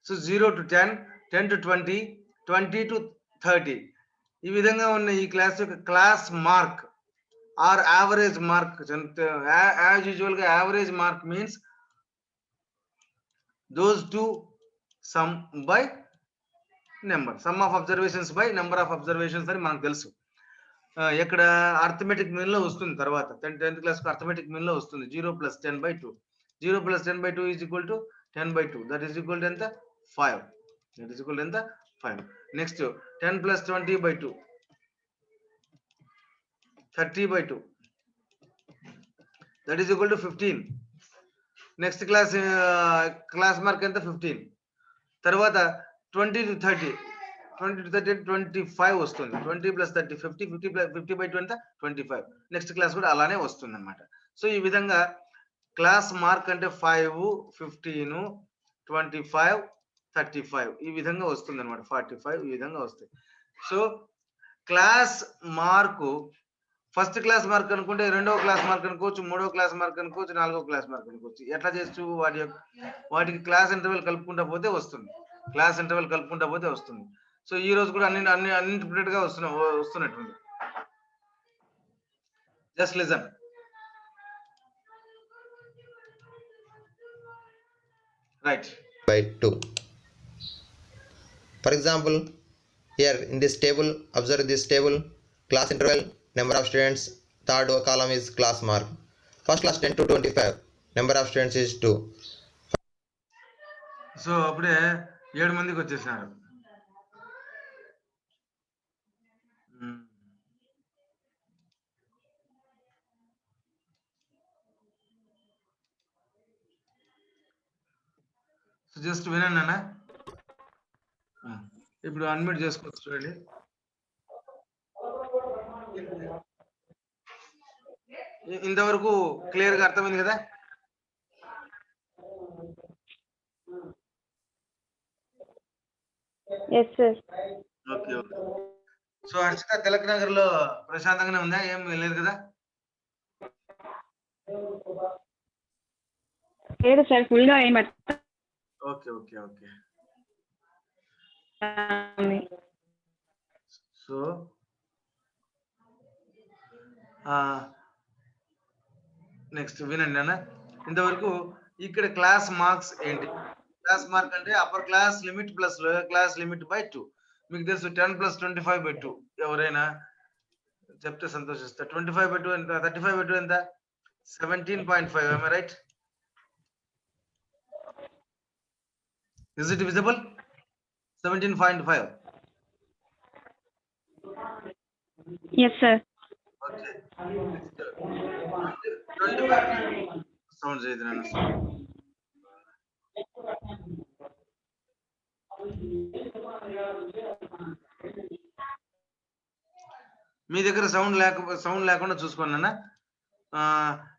so 0 to 10, 10 to 20, 20 to 30 ఈ విధంగా ఉన్న ఈ class యొక్క class mark or average mark. As usual గా average mark means those two sum by number, sum of observations by number of observations అని మనకు తెలుసు. ఇక్కడ అర్థమెటిక్ మీన్ లో వస్తుంది తర్వాత 10th క్లాస్ కు అర్థమెటిక్ మీన్ లో వస్తుంది 0 plus 10/2. 0 plus 10/2 is equal to 10/2, that is equal to ఎంత 5, that is equal to ఎంత 5. Next 10 plus 20/2, 30/2, that is equal to 15. Next class mark ఎంత 15. తర్వాత 20 to 30, 25 వస్తుంది. 20 plus 30 50, 50/2 ఎంత 25. నెక్స్ట్ క్లాస్ కూడా అలానే వస్తుంది అనమాట. సో ఈ విధంగా క్లాస్ మార్క్ అంటే 5, 15, 25, 35 ఈ విధంగా వస్తుంది అనమాట. 45 ఈ విధంగా వస్తాయి. So class mark first class mark అనుకుంటే, రెండవ క్లాస్ మార్క్ అనుకోవచ్చు, మూడవ క్లాస్ మార్క్ అనుకోవచ్చు, నాలుగో క్లాస్ మార్క్ అనుకోవచ్చు. ఎట్లా చేస్తూ వాటికి క్లాస్ ఇంటర్వెల్ కలుపుకుంటా పోతే వస్తుంది. క్లాస్ ఇంటర్వెల్ కలుపుకుంటా పోతే వస్తుంది. సో ఈ రోజు కూడా అన్ఇంటర్ప్రిటెడ్ గా వస్తున్నట్టుంది. Just listen. Right. by 2. For example, here in this table, observe this table, class interval, number of students, third column is class mark. First class 10 to 25, number of students is 2. So అప్పుడే 7 మందికి వచ్చేసినారు. So just వినండి అన్న. ఇప్పుడు unmute చేసుకోవచ్చు చూడండి. ఇంతవరకు clear గా అర్థమైంది కదా? Okay okay. So Harshita Tilak Nagar లో ప్రశాంతంగానే ఉందా? ఏం లేదు కదా? లేదు సార్, ఫుల్ గా ఏం okay okay okay. So next వినండి అన్న. ఇంతవరకు ఇక్కడ క్లాస్ మార్క్స్ ఏంటి? క్లాస్ మార్క్ అంటే upper class limit plus lower class limit by 2. మీకు తెలుసు 10 plus 25/2. ఎవరైనా చెప్తే సంతోషిస్తా. 25/2 ఎంత? 35/2 ఎంత? 17.5. am I right? Is it visible? 17.5. yes sir. Okay. 25 sound చేయదనన్న. మీ దగ్గర సౌండ్ లేకుండా చూసుకోండి అన్న.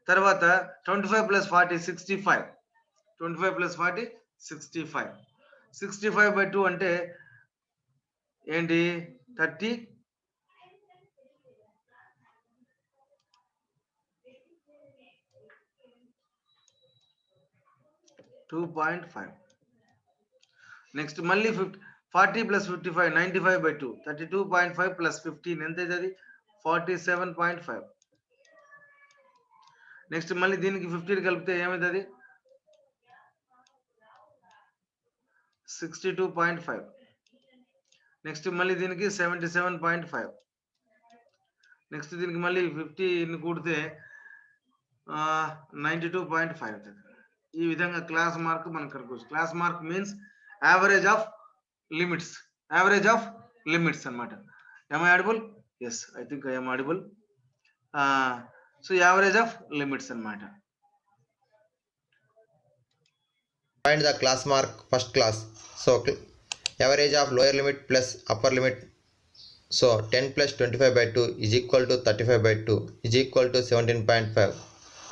తర్వాత 25 plus 40 65. 25 plus 40 65. 65/2 అంటే ఏంటి? 32.5. నెక్స్ట్ మళ్ళీ 40 plus 55 95/2. 32.5 plus 15 ఎంత అవుతుంది? 47.5. నెక్స్ట్ మళ్ళీ దీనికి 15 కలిపితే ఏమవుతుంది? 62.5. నెక్స్ట్ మళ్ళీ దీనికి 77.5. నెక్స్ట్ దీనికి మళ్ళీ 15 కూడితే 92.5 అవుతుంది. ఈ విధంగా క్లాస్ మార్క్ మనం కనుక్కోవచ్చు. Class mark means average of limits. Average of limits అన్నమాట. am I audible? yes, I think I am audible. So average of limits అన్నమాట. Find the class mark first class. So average of lower limit plus upper limit. So 10 plus 25/2 is equal to 35/2 is equal to 17.5.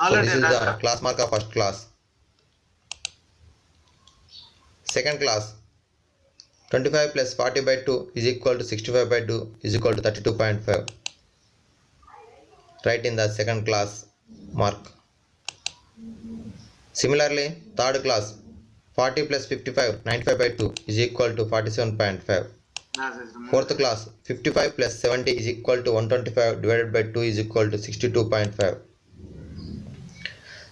So this is the class mark of first class. Second class 25 plus 40/2 is equal to 65/2 is equal to 32.5. Write in the second class mark. Similarly, third class 40 plus 55 95 by 2 is equal to 47.5. Fourth class 55 plus 70 is equal to 125 divided by 2 is equal to 62.5.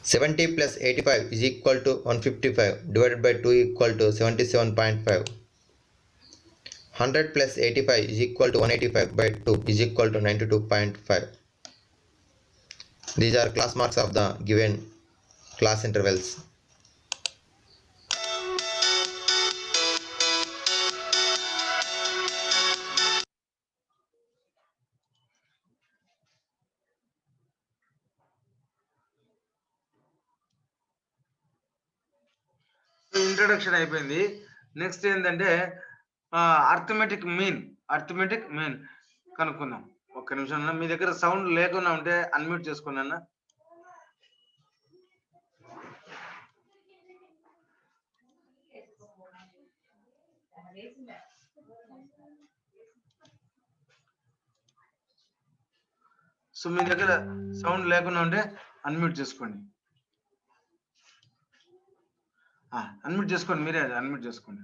70 plus 85 is equal to 155 divided by 2 equal to 77.5. 100 plus 85 is equal to 185 by 2 is equal to 92.5. These are class marks of the given class intervals. Introduction అయిపోయింది. Next ఏంటంటే arithmetic mean కనుక్కుందాం. ఒక్క నిమిషం అన్న, మీ దగ్గర sound లేకుండా ఉంటే unmute చేసుకోండి అన్న. సో మీ దగ్గర సౌండ్ లేకుండా ఉంటే అన్మ్యూట్ చేసుకోండి. అన్మ్యూట్ చేసుకోండి, మీరే అన్మ్యూట్ చేసుకోండి.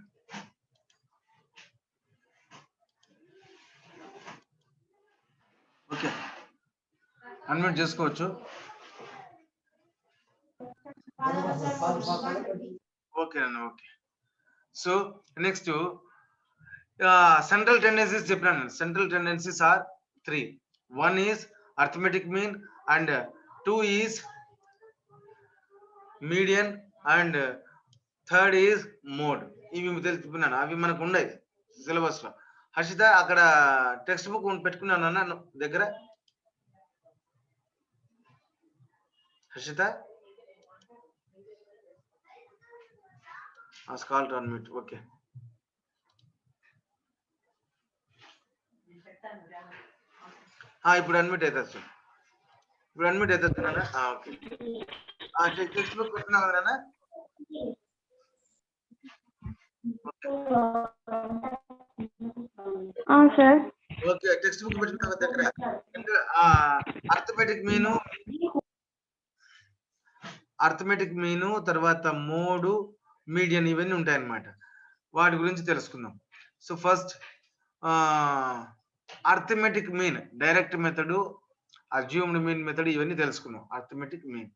ఓకే, అన్మ్యూట్ చేసుకోవచ్చు. ఓకే అన్న, okay. So next central tendencies చెప్పినాను. Central tendencies are 3. 1 is arithmetic mean and 2 is median and 3rd is mode. ఇవి తెలుసుకున్నాను, అవి మనకు ఉన్నాయి సిలబస్ లో. హర్షిత, అక్కడ టెక్స్ట్ బుక్ పెట్టుకున్నాను అన్న దగ్గర. Harshitha, scroll to unmute. Okay, ఇప్పుడు అన్మ్యూట్ అవుతుంది సార్. ఇప్పుడు అన్మ్యూట్ అవుతుంది నాన్న. ఓకే, టెక్స్ట్ బుక్ పెట్టుకున్నావు కదా. సార్. ఓకే, టెక్స్ట్ బుక్ పెట్టుకున్నావు దగ్గర. అర్థమెటిక్ మీను తర్వాత మోడు, మీడియన్ ఇవన్నీ ఉంటాయి అన్నమాట. వాటి గురించి తెలుసుకుందాం. So first arithmetic mean, direct method, assumed mean method, ఇవన్నీ తెలుసుకుందాం. అర్థమెటిక్ మీన్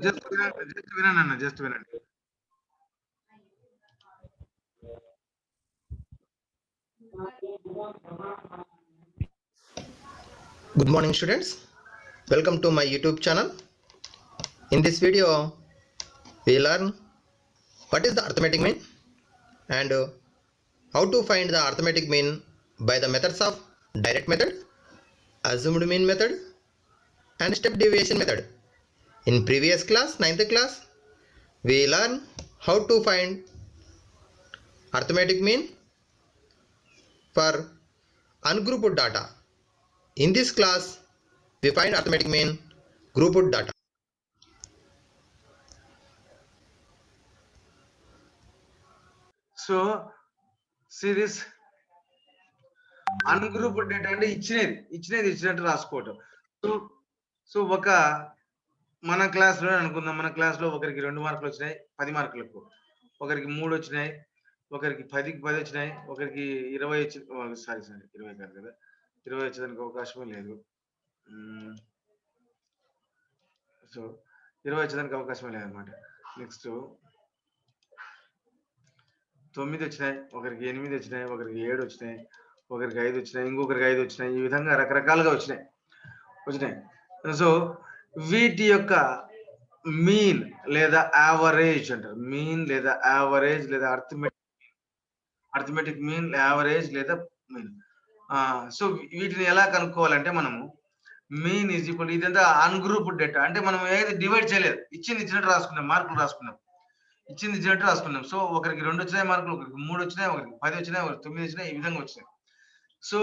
జస్ట్ వినండి అన్న, జస్ట్ వినండి. Good morning students, welcome to my YouTube channel. In this video we learn what is the arithmetic mean and how to find the arithmetic mean by the methods of direct method, assumed mean method and step deviation method. In previous class, 9th class, we learn how to find arithmetic mean for ungrouped data. In this class, we find arithmetic mean grouped data. So series ungrouped data అంటే ఇచ్చినట్టు రాసుకోవటం. So ఒక మన class లో అనుకుందాం, మన class లో ఒకరికి 2 మార్కులు వచ్చినాయి 10 మార్కులకు, ఒకరికి 3 వచ్చినాయి, ఒకరికి 10కి 10 వచ్చినాయి, ఒకరికి 20 వచ్చి సారీ 20 కాదు కదా, 20 వచ్చేదానికి అవకాశమే లేదు. సో 20 వచ్చేదానికి అవకాశమే లేదన్నమాట. నెక్స్ట్ 9 వచ్చినాయి, ఒకరికి 8 వచ్చినాయి, ఒకరికి 7 వచ్చినాయి, ఒకరికి 5 వచ్చినాయి, ఇంకొకరికి 5 వచ్చినాయి. ఈ విధంగా రకరకాలుగా వచ్చినాయి. సో వీటి యొక్క మీన్ లేదా యావరేజ్ అంటారు. మీన్ లేదా యావరేజ్ లేదా అర్థమెటిక్ మీన్, యావరేజ్ లేదా మీన్. సో వీటిని ఎలా కనుక్కోవాలంటే మనము మీన్ ఈజ్ ఈక్వల్, ఇదంతా అన్గ్రూప్డ్ డేటా అంటే మనం ఏది డివైడ్ చేయలేదు, ఇచ్చినట్టు రాసుకున్నాం, మార్కులు రాసుకున్నాం, ఇచ్చినట్టు రాసుకున్నాం. సో ఒకరికి 2 వచ్చినాయి మార్కులు, ఒకరికి 3 వచ్చినాయి, ఒకరికి 10 వచ్చినాయి, ఒకరికి 9 వచ్చినాయి, ఈ విధంగా వచ్చినాయి. So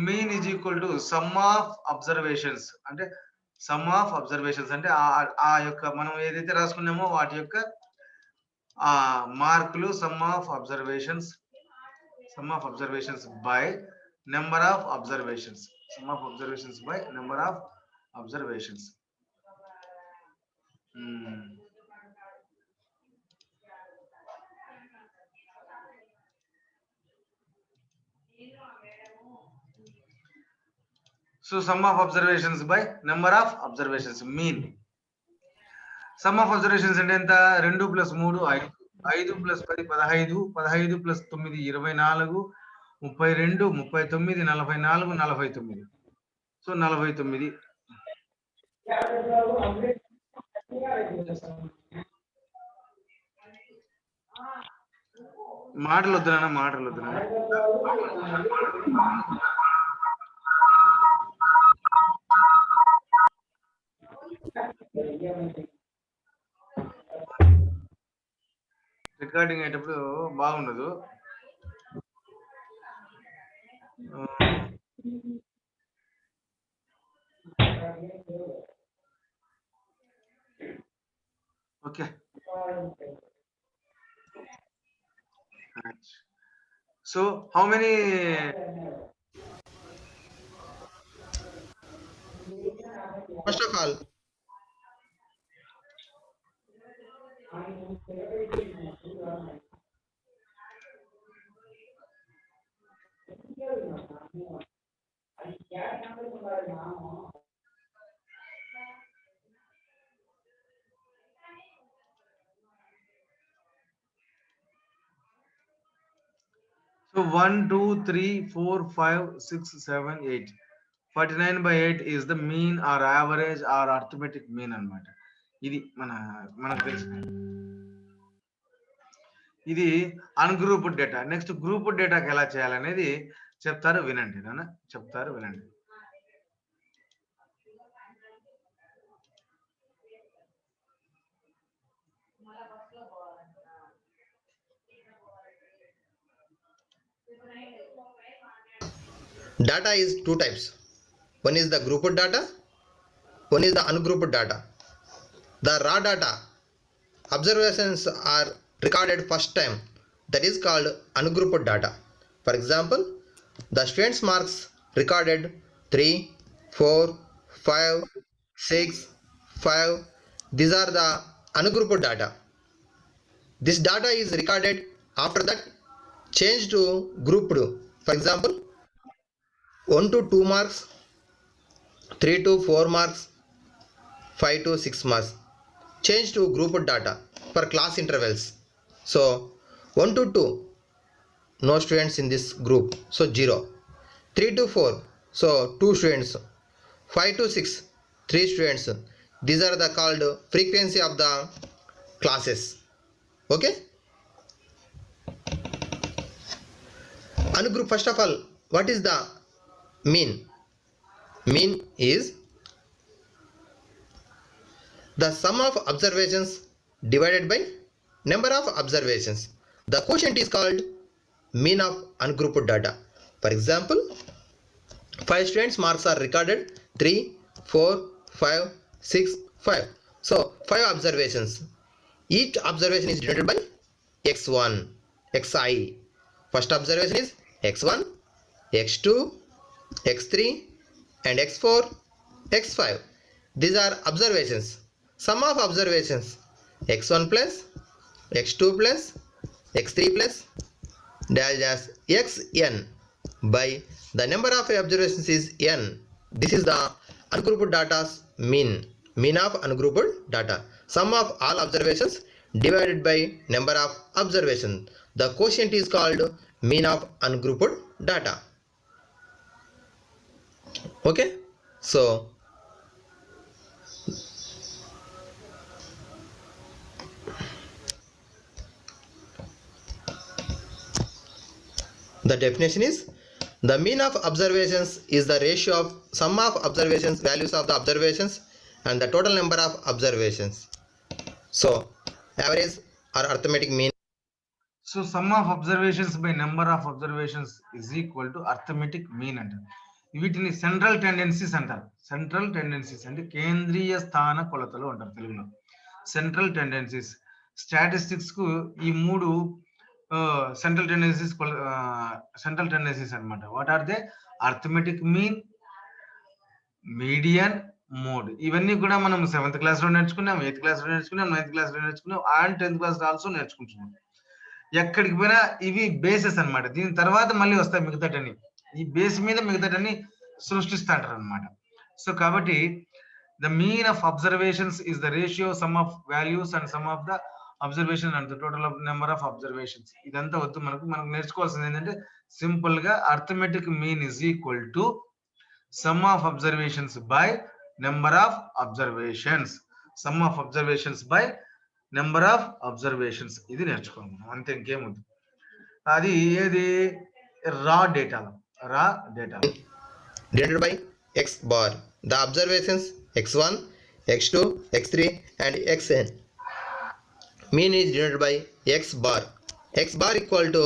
mean is equal to some of observations. అంటే సమ్ ఆఫ్ అబ్జర్వేషన్స్ అంటే ఆ యొక్క మనం ఏదైతే రాసుకున్నామో వాటి యొక్క మార్కులు some of observations by number of observations by number of observations. So sum of observations by number of observations mean. Sum of observations అంటే ఎంత? 2 + 3 5, 5 + 10 15, 15 + 9 24, 32 39 44 49. సో 49. మాటలు వద్దునా. రికార్డింగ్ అయ్యేటప్పుడు బాగుండదు. Okay. So how many First of all, so 1 2 3 4 5 6 7 8 49/8 is the mean or average or arithmetic mean అన్నమాట. ఇది మనకు తెలుసు. ఇది అన్గ్రూప్డ్ డేటా. నెక్స్ట్ గ్రూప్డ్ డేటాకి ఎలా చేయాలనేది చెప్తారు వినండి. data is two types. One is the grouped data, one is the ungrouped data. The raw data observations are recorded first time, that is called ungrouped data. For example, the students marks recorded 3 4 5 6 5. These are the ungrouped data. This data is recorded, after that changed to grouped. For example, 1 to 2 marks, 3 to 4 marks, 5 to 6 marks. Change to grouped data for class intervals. So 1 to 2, no students in this group, so 0. 3 to 4, so 2 students. 5 to 6, 3 students. These are the called frequency of the classes. Okay. Ungroup, first of all, what is the mean? Mean is the sum of observations divided by number of observations. The quotient is called mean of ungrouped data. For example, 5 students marks are recorded 3 4 5 6 5. So 5 observations. Each observation is denoted by x1 xi. First observation is x1, x2, x3 and x4, x5. These are observations. Sum of observations x1 plus x2 plus x3 plus dash dash xn by the number of observations is n. This is the ungrouped data's mean of ungrouped data. Sum of all observations divided by number of observations. The quotient is called mean of ungrouped data. Okay, so the definition is the mean of observations is the ratio of sum of observations, values of the observations and the total number of observations. So average or arithmetic mean. So sum of observations by number of observations is equal to arithmetic mean అంటారు. వీటిని central tendencies అంటారు. Central tendencies అంటే కేంద్రీయ స్థాన కొలతలు అంటారు తెలుగులో. Central tendencies statistics కు ఈ మూడు సెంట్రల్ టెండెన్సీస్ అన్నమాట. What are they? Arithmetic mean, median, mode. ఇవన్నీ కూడా మనం 7th క్లాస్ లో నేర్చుకున్నాం, 8th క్లాస్ లో నేర్చుకున్నాం, 9th క్లాస్ లో నేర్చుకున్నాం అండ్ 10th క్లాస్ ఆల్సో నేర్చుకుంటున్నాం. ఎక్కడికి పోయినా ఇవి బేసెస్ అన్నమాట. దీని తర్వాత మళ్ళీ వస్తాయి మిగతాటన్ని. ఈ బేస్ మీద మిగతాటన్ని సృష్టిస్తాంటారు అన్నమాట. సో కాబట్టి the mean of observations is the ratio sum of values and sum of the observation and the total of number of observations. ఇదంతా వద్దు, మనకు నేర్చుకోవాల్సింది ఏంటంటే సింపుల్ గా arithmetic mean is equal to some of observations by number of observations. Some of observations by number of observations. ఇది నేర్చుకోవాలి మనం, అంతే, ఇంకేముంది. అది ఏది? రా డేటాలో. denoted by x bar. The observations x1, x2, x3 and xn. Mean is denoted by x bar. X bar equal to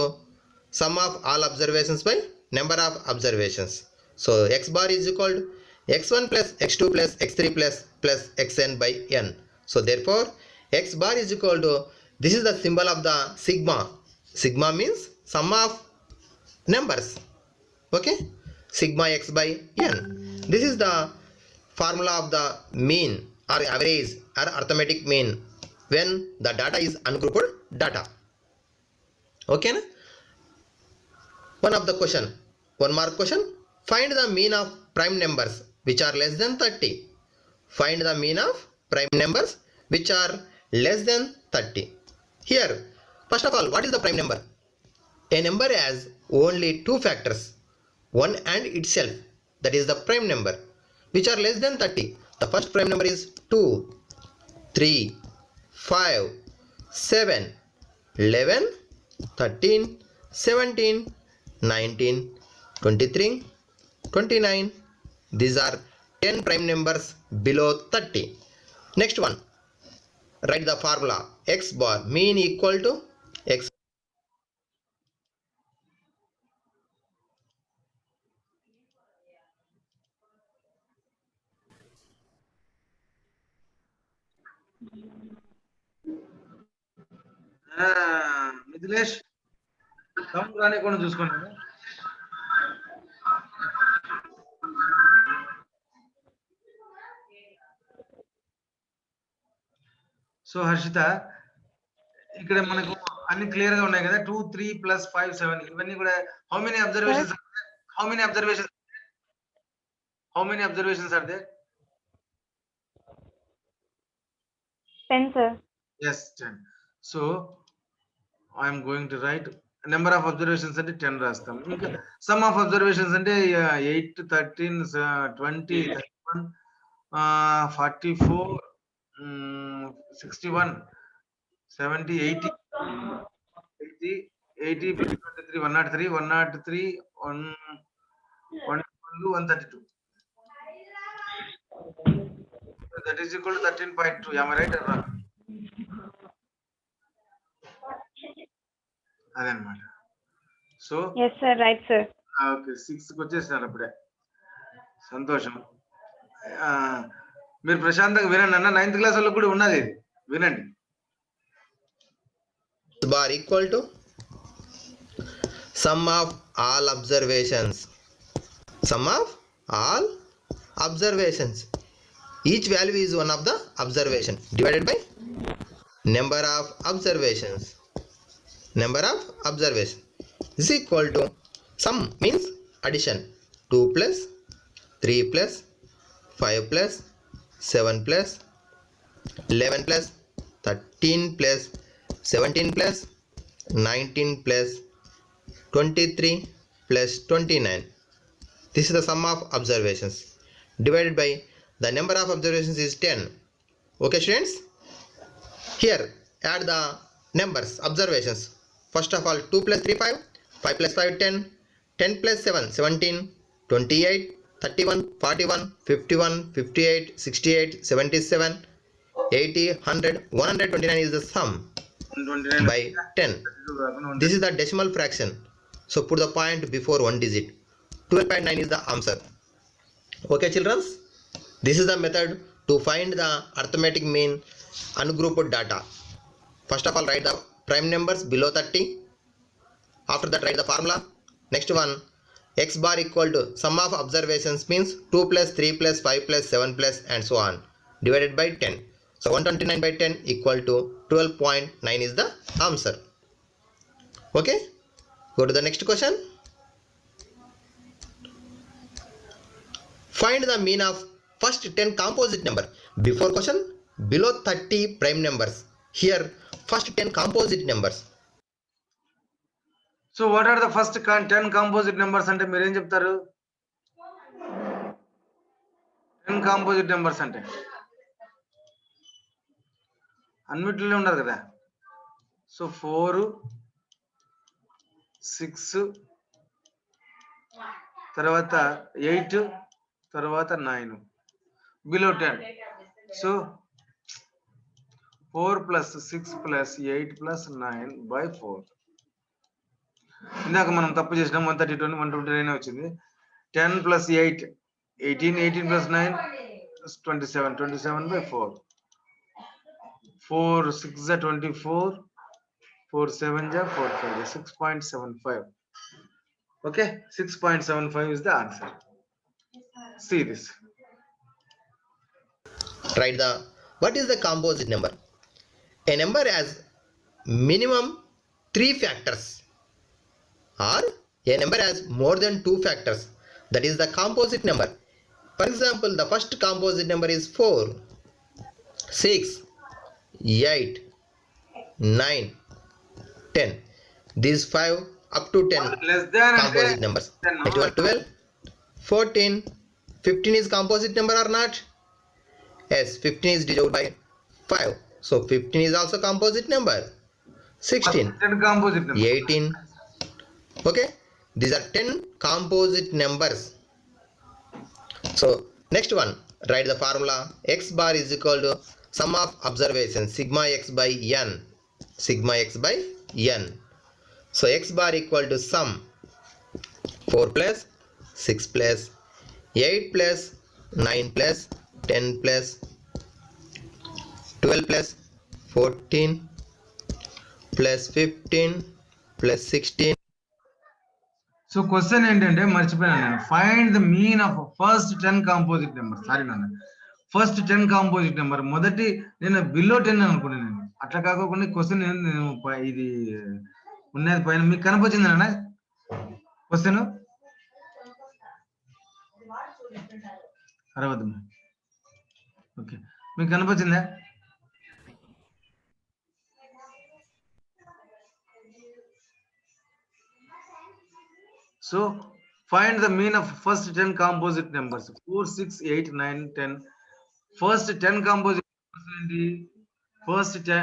sum of all observations by number of observations. So x bar is equal to x1 plus x2 plus x3 plus xn by n. So therefore x bar is equal to, this is the symbol of the sigma. Sigma means sum of numbers. Okay, sigma x by n. This is the formula of the mean or average or arithmetic mean when the data is ungrouped data. Okay na? One mark question. Find the mean of prime numbers which are less than 30. Find the mean of prime numbers which are less than 30. Here, first of all, what is the prime number? A number has only two factors, one and itself, that is the prime number, which are less than 30. The first prime number is 2, 3, 5, 7, 11, 13, 17, 19, 23, 29. These are 10 prime numbers below 30. Next one, write the formula x bar mean equal to x. Mithilesh sound రానికుండా చూసుకోండి. So Harshita, ఇక్కడ మనకు అన్ని clear గా ఉన్నాయి కదా. 2, 3 plus 5, 7 ఇవన్నీ కూడా how many observations are there? 10, sir. Yes, 10. So I am going to write number of observations అంటే 10 రాస్తాం. ఇంకా sum of observations అంటే 8, 13, 20, 31, 44, 61, 70, 80 plus 23, 103, 112, 132. So that is equal to 13.2. Am I right or wrong? అదనమాట. So Yes, sir. Right, sir. Okay, 6కి వచ్చేసినారు అప్పుడే. సంతోషం. మీరు ప్రశాంతంగా వినండి అన్న. 9th క్లాస్ వాళ్ళకి కూడా ఉన్నది, ఇది వినండి. Bar equal to sum of all observations. Sum of all observations. Each value is one of the observation divided by number of observations. Number of observation is equal to, sum means addition, 2 plus 3 plus 5 plus 7 plus 11 plus 13 plus 17 plus 19 plus 23 plus 29. This is the sum of observations divided by the number of observations is 10. Okay students, here add the numbers observations. First of all, 2 plus 3 5, 5 plus 5 10, 10 plus 7 17, 28, 31, 41, 51, 58, 68, 77, 80, 100, 129 is the sum by 10. This is the decimal fraction, so put the point before one digit. 12.9 is the answer. Okay children, this is the method to find the arithmetic mean ungrouped data. First of all, write the prime numbers below 30. After that, write the formula. Next one, x bar equal to sum of observations means 2 plus 3 plus 5 plus 7 plus and so on divided by 10. So 129 by 10 equal to 12.9 is the answer. Okay, go to the next question. Find the mean of first 10 composite number. Before question, below 30 prime numbers. Here, first 10 composite numbers. So what are the first 10 composite numbers అంటే మీరు ఏం చెప్తారు? 10 composite numbers అంటే అన్నిటిలో ఉండదు కదా. So 4, 6, తర్వాత 8, తర్వాత 9 below 10. So 4 plus 6 plus 8 plus 9 by 4. ఇందాక మనం తప్పు చేసినాం. 132 129 వచ్చింది. 10 plus 8 18, 18 plus 9 27, 27 by 4. 4 6 are 24, 4 7 are 45, 6.75. Okay, 6.75 is the answer. See this. Write the what is the composite number? A number has minimum 3 factors or a number has more than 2 factors. That is the composite number. For example, the first composite number is 4, 6, 8, 9, 10. These 5 up to 10 Less than composite numbers. Next one, 12, 14, 15 is composite number or not? Yes, 15 is divided by 5. So 15 is also composite number. 16, 10 composite number. 18. Okay, these are 10 composite numbers. So next one, write the formula. X bar is equal to sum of observations sigma x by n. Sigma x by n. So x bar equal to sum 4 plus 6 plus 8 plus 9 plus 10 plus 12 plus 14 plus 15 plus 16. So question ఏంటంటే మర్చిపోయాను నేను. Find the mean of first 10 composite number. Sorry నాన్న, first 10 composite number. మొదటి నేను below 10 అనుకున్నాను నేను. అట్లా కాకుండా క్వశ్చన్ ఇది ఉన్నది పైన మీకు కనిపించింది నాన్న క్వశ్చన్. అరవద్దు. ఓకే, మీకు కనిపించిందా? So find the mean of first 10 composite numbers. 4, 6, 8, 9, 10. First 10 composite numbers ఏంటి? First 10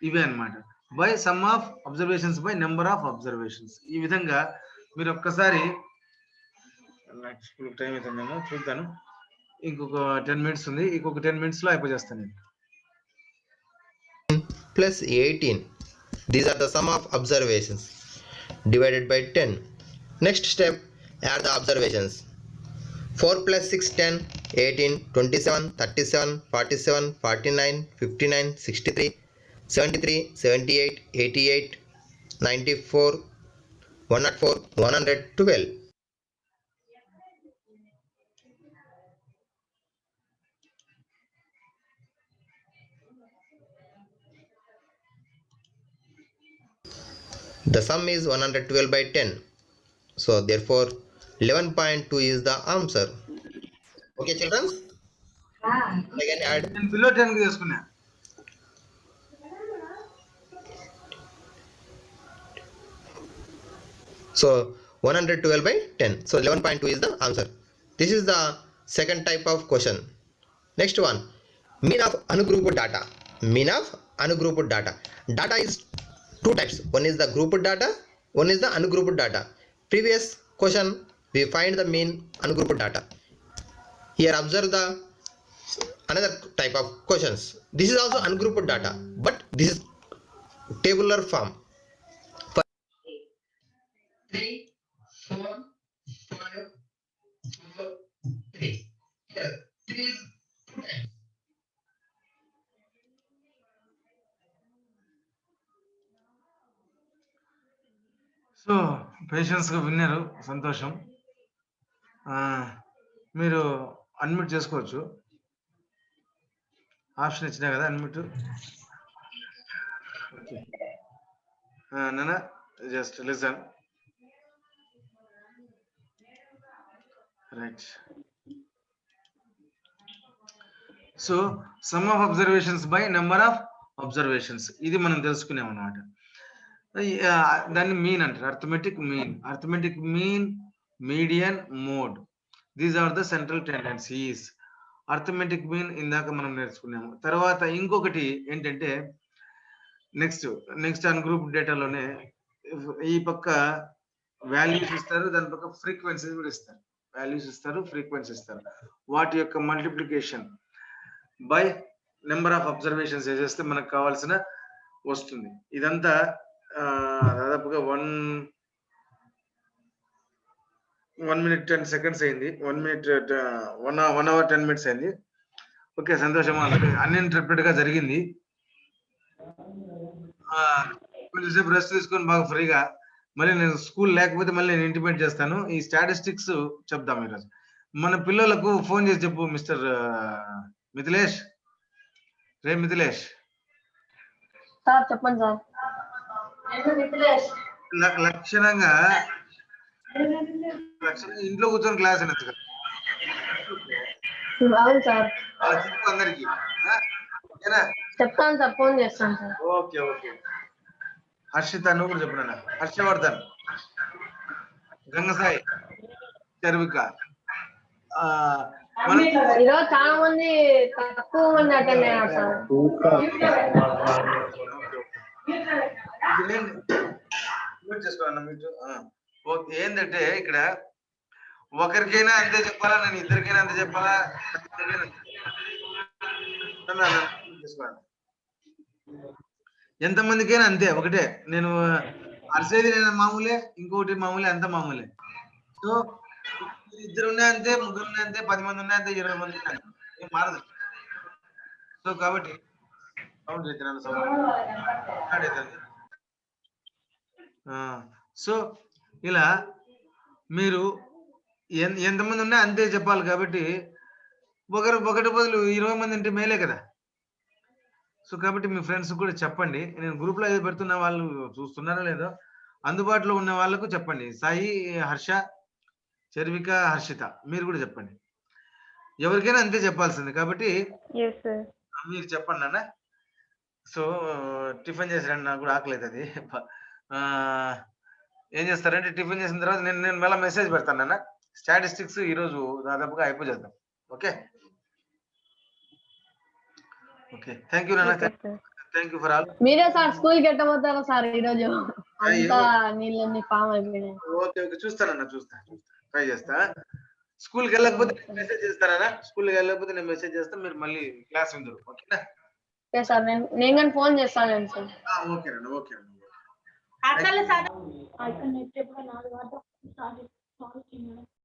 ఇవే అన్నమాట. By sum of observations by number of observations. ఈ విధంగా మీరు ఒక్కసారి టైం అవుతుందేమో చూద్దాను. ఇంకొక 10 minutes ఉంది. ఇంకొక 10 minutes లో అయిపోజేస్తాను నేను. Plus 18. These are the sum of observations divided by 10. Next step, add the observations. 4 plus 6, 10, 18, 27, 37, 47, 49, 59, 63, 73, 78, 88, 94, 104, 112. The sum is 112 by 10. So therefore 11.2 is the answer. Okay children, again add. నేను below 10 కి తీసుకున్నా. So 112 by 10. So 11.2 is the answer. This is the second type of question. Next one, mean of ungrouped data. Mean of ungrouped data. Data is two types. One is the grouped data, one is the ungrouped data. Previous question we find the mean ungrouped data. Here observe the another type of questions. This is also ungrouped data, but this is tabular form. 3, 4, 5, 4, 3. Here 3 is 2 times. Patience గా విన్నారు, సంతోషం. మీరు unmute చేసుకోవచ్చు, option ఇచ్చినా కదా unmute. నాన్న just listen. Right. So sum of observations by number of observations, ఇది మనం తెలుసుకున్నాం అన్నమాట. దాన్ని మీన్ అంటారు, arithmetic mean, median, mode. These are the central tendencies. Arithmetic mean ఇందాక మనం నేర్చుకున్నాము. తర్వాత ఇంకొకటి ఏంటంటే నెక్స్ట్ అన్ గ్రూప్ డేటాలోనే ఈ పక్క వాల్యూస్ ఇస్తారు, దాని పక్క ఫ్రీక్వెన్సీస్ కూడా ఇస్తారు. వాల్యూస్ ఇస్తారు, ఫ్రీక్వెన్సీ ఇస్తారు. వాటి యొక్క multiplication by number of observations చేస్తే మనకు కావాల్సిన వస్తుంది. ఇదంతా దాదాపుగా 1 minute 10 seconds అయింది. 1 minute 1 hour 10 minutes అయింది. ఓకే, సంతోషం. అన్ఇంటరప్టెడ్ గా జరిగింది. కొంచెంసేపు రెస్ట్ తీసుకొని బాగా ఫ్రీగా, మళ్ళీ నేను స్కూల్ లేకపోతే మళ్ళీ నేను ఇంటిమేట్ చేస్తాను. ఈ స్టాటిస్టిక్స్ చెప్దాం ఈరోజు. మన పిల్లలకు ఫోన్ చేసి చెప్పు, మిస్టర్ మిథిలేష్. రే మిథిలేష్. సార్ చెప్పండి సార్. లక్షణంగా ఇంట్లో కూర్చొని క్లాస్ అనేది కదా. అవును సార్, చెప్పు అందరికి. చెప్తాను సార్, ఫోన్ చేస్తాను సార్. Okay okay. హర్షిత నువ్వు కూడా చెప్పు నాన్న. హర్షవర్ధన్, గంగసాయి, చర్విక. ఈరోజు చాలా మంది తక్కువ మంది అటెండ్ అయ్యారు సార్. ఓకే, ఏంటంటే ఇక్కడ ఒకరికైనా అంతే చెప్పాలా, నేను ఇద్దరికైనా అంతే చెప్పాలా? ఎంతమందికైనా అంతే, ఒకటే. నేను అరిసేది నేను మామూలే, ఇంకొకటి మామూలే, అంత మామూలే. సో ఇద్దరు ఉన్నా అంతే, ముగ్గురు ఉన్నా అంతే, 10 మంది ఉన్నా అంతే, 20 మంది ఉన్నా అంతే, ఏం మారదు. సో కాబట్టి సో ఇలా మీరు ఎంతమంది ఉన్నా అంతే చెప్పాలి. కాబట్టి ఒకటి బదులు 20 మంది అంటే మేలే కదా. సో కాబట్టి మీ ఫ్రెండ్స్ కూడా చెప్పండి. నేను గ్రూప్ లో ఏదో పెడుతున్న వాళ్ళు చూస్తున్నారో లేదో, అందుబాటులో ఉన్న వాళ్ళకు చెప్పండి. సాయి, హర్ష, చర్విక, హర్షిత, మీరు కూడా చెప్పండి. ఎవరికైనా అంతే చెప్పాల్సింది. కాబట్టి Yes, sir. మీరు చెప్పండి అన్న. సో టిఫిన్ చేసిరండి, నాకు కూడా ఆకలేదు. అది ఏం చేస్తారంటే టిఫిన్ చేసిన తర్వాత నేను మళ్ళీ మెసేజ్ పెడతాను అన్న. స్టాటిస్టిక్స్ ఈరోజు దాదాపుగా అయిపోచేద్దాం. ఓకే ఓకే, థ్యాంక్ యూ నాన్న. Okay, sir. Thank you for all. మీరే సార్ స్కూల్ కి ఎట్టబోతారా సార్ ఈరోజు? అంతా నీళ్ళని ఫామ్ అయిపోయినాయి. ఓకే ఓకే, చూస్తానన్నా, చూస్తా, ట్రై చేస్తా. స్కూల్కి వెళ్ళకపోతే మెసేజ్ చేస్తానన్నా. స్కూల్కి వెళ్ళకపోతే నేను మెసేజ్ చేస్తా, మీరు మళ్ళీ క్లాస్ విందరు. ఓకేనా? ఓకే సార్, నేను కానీ ఫోన్ చేస్తాను సార్. ఓకేనండి, ఓకే.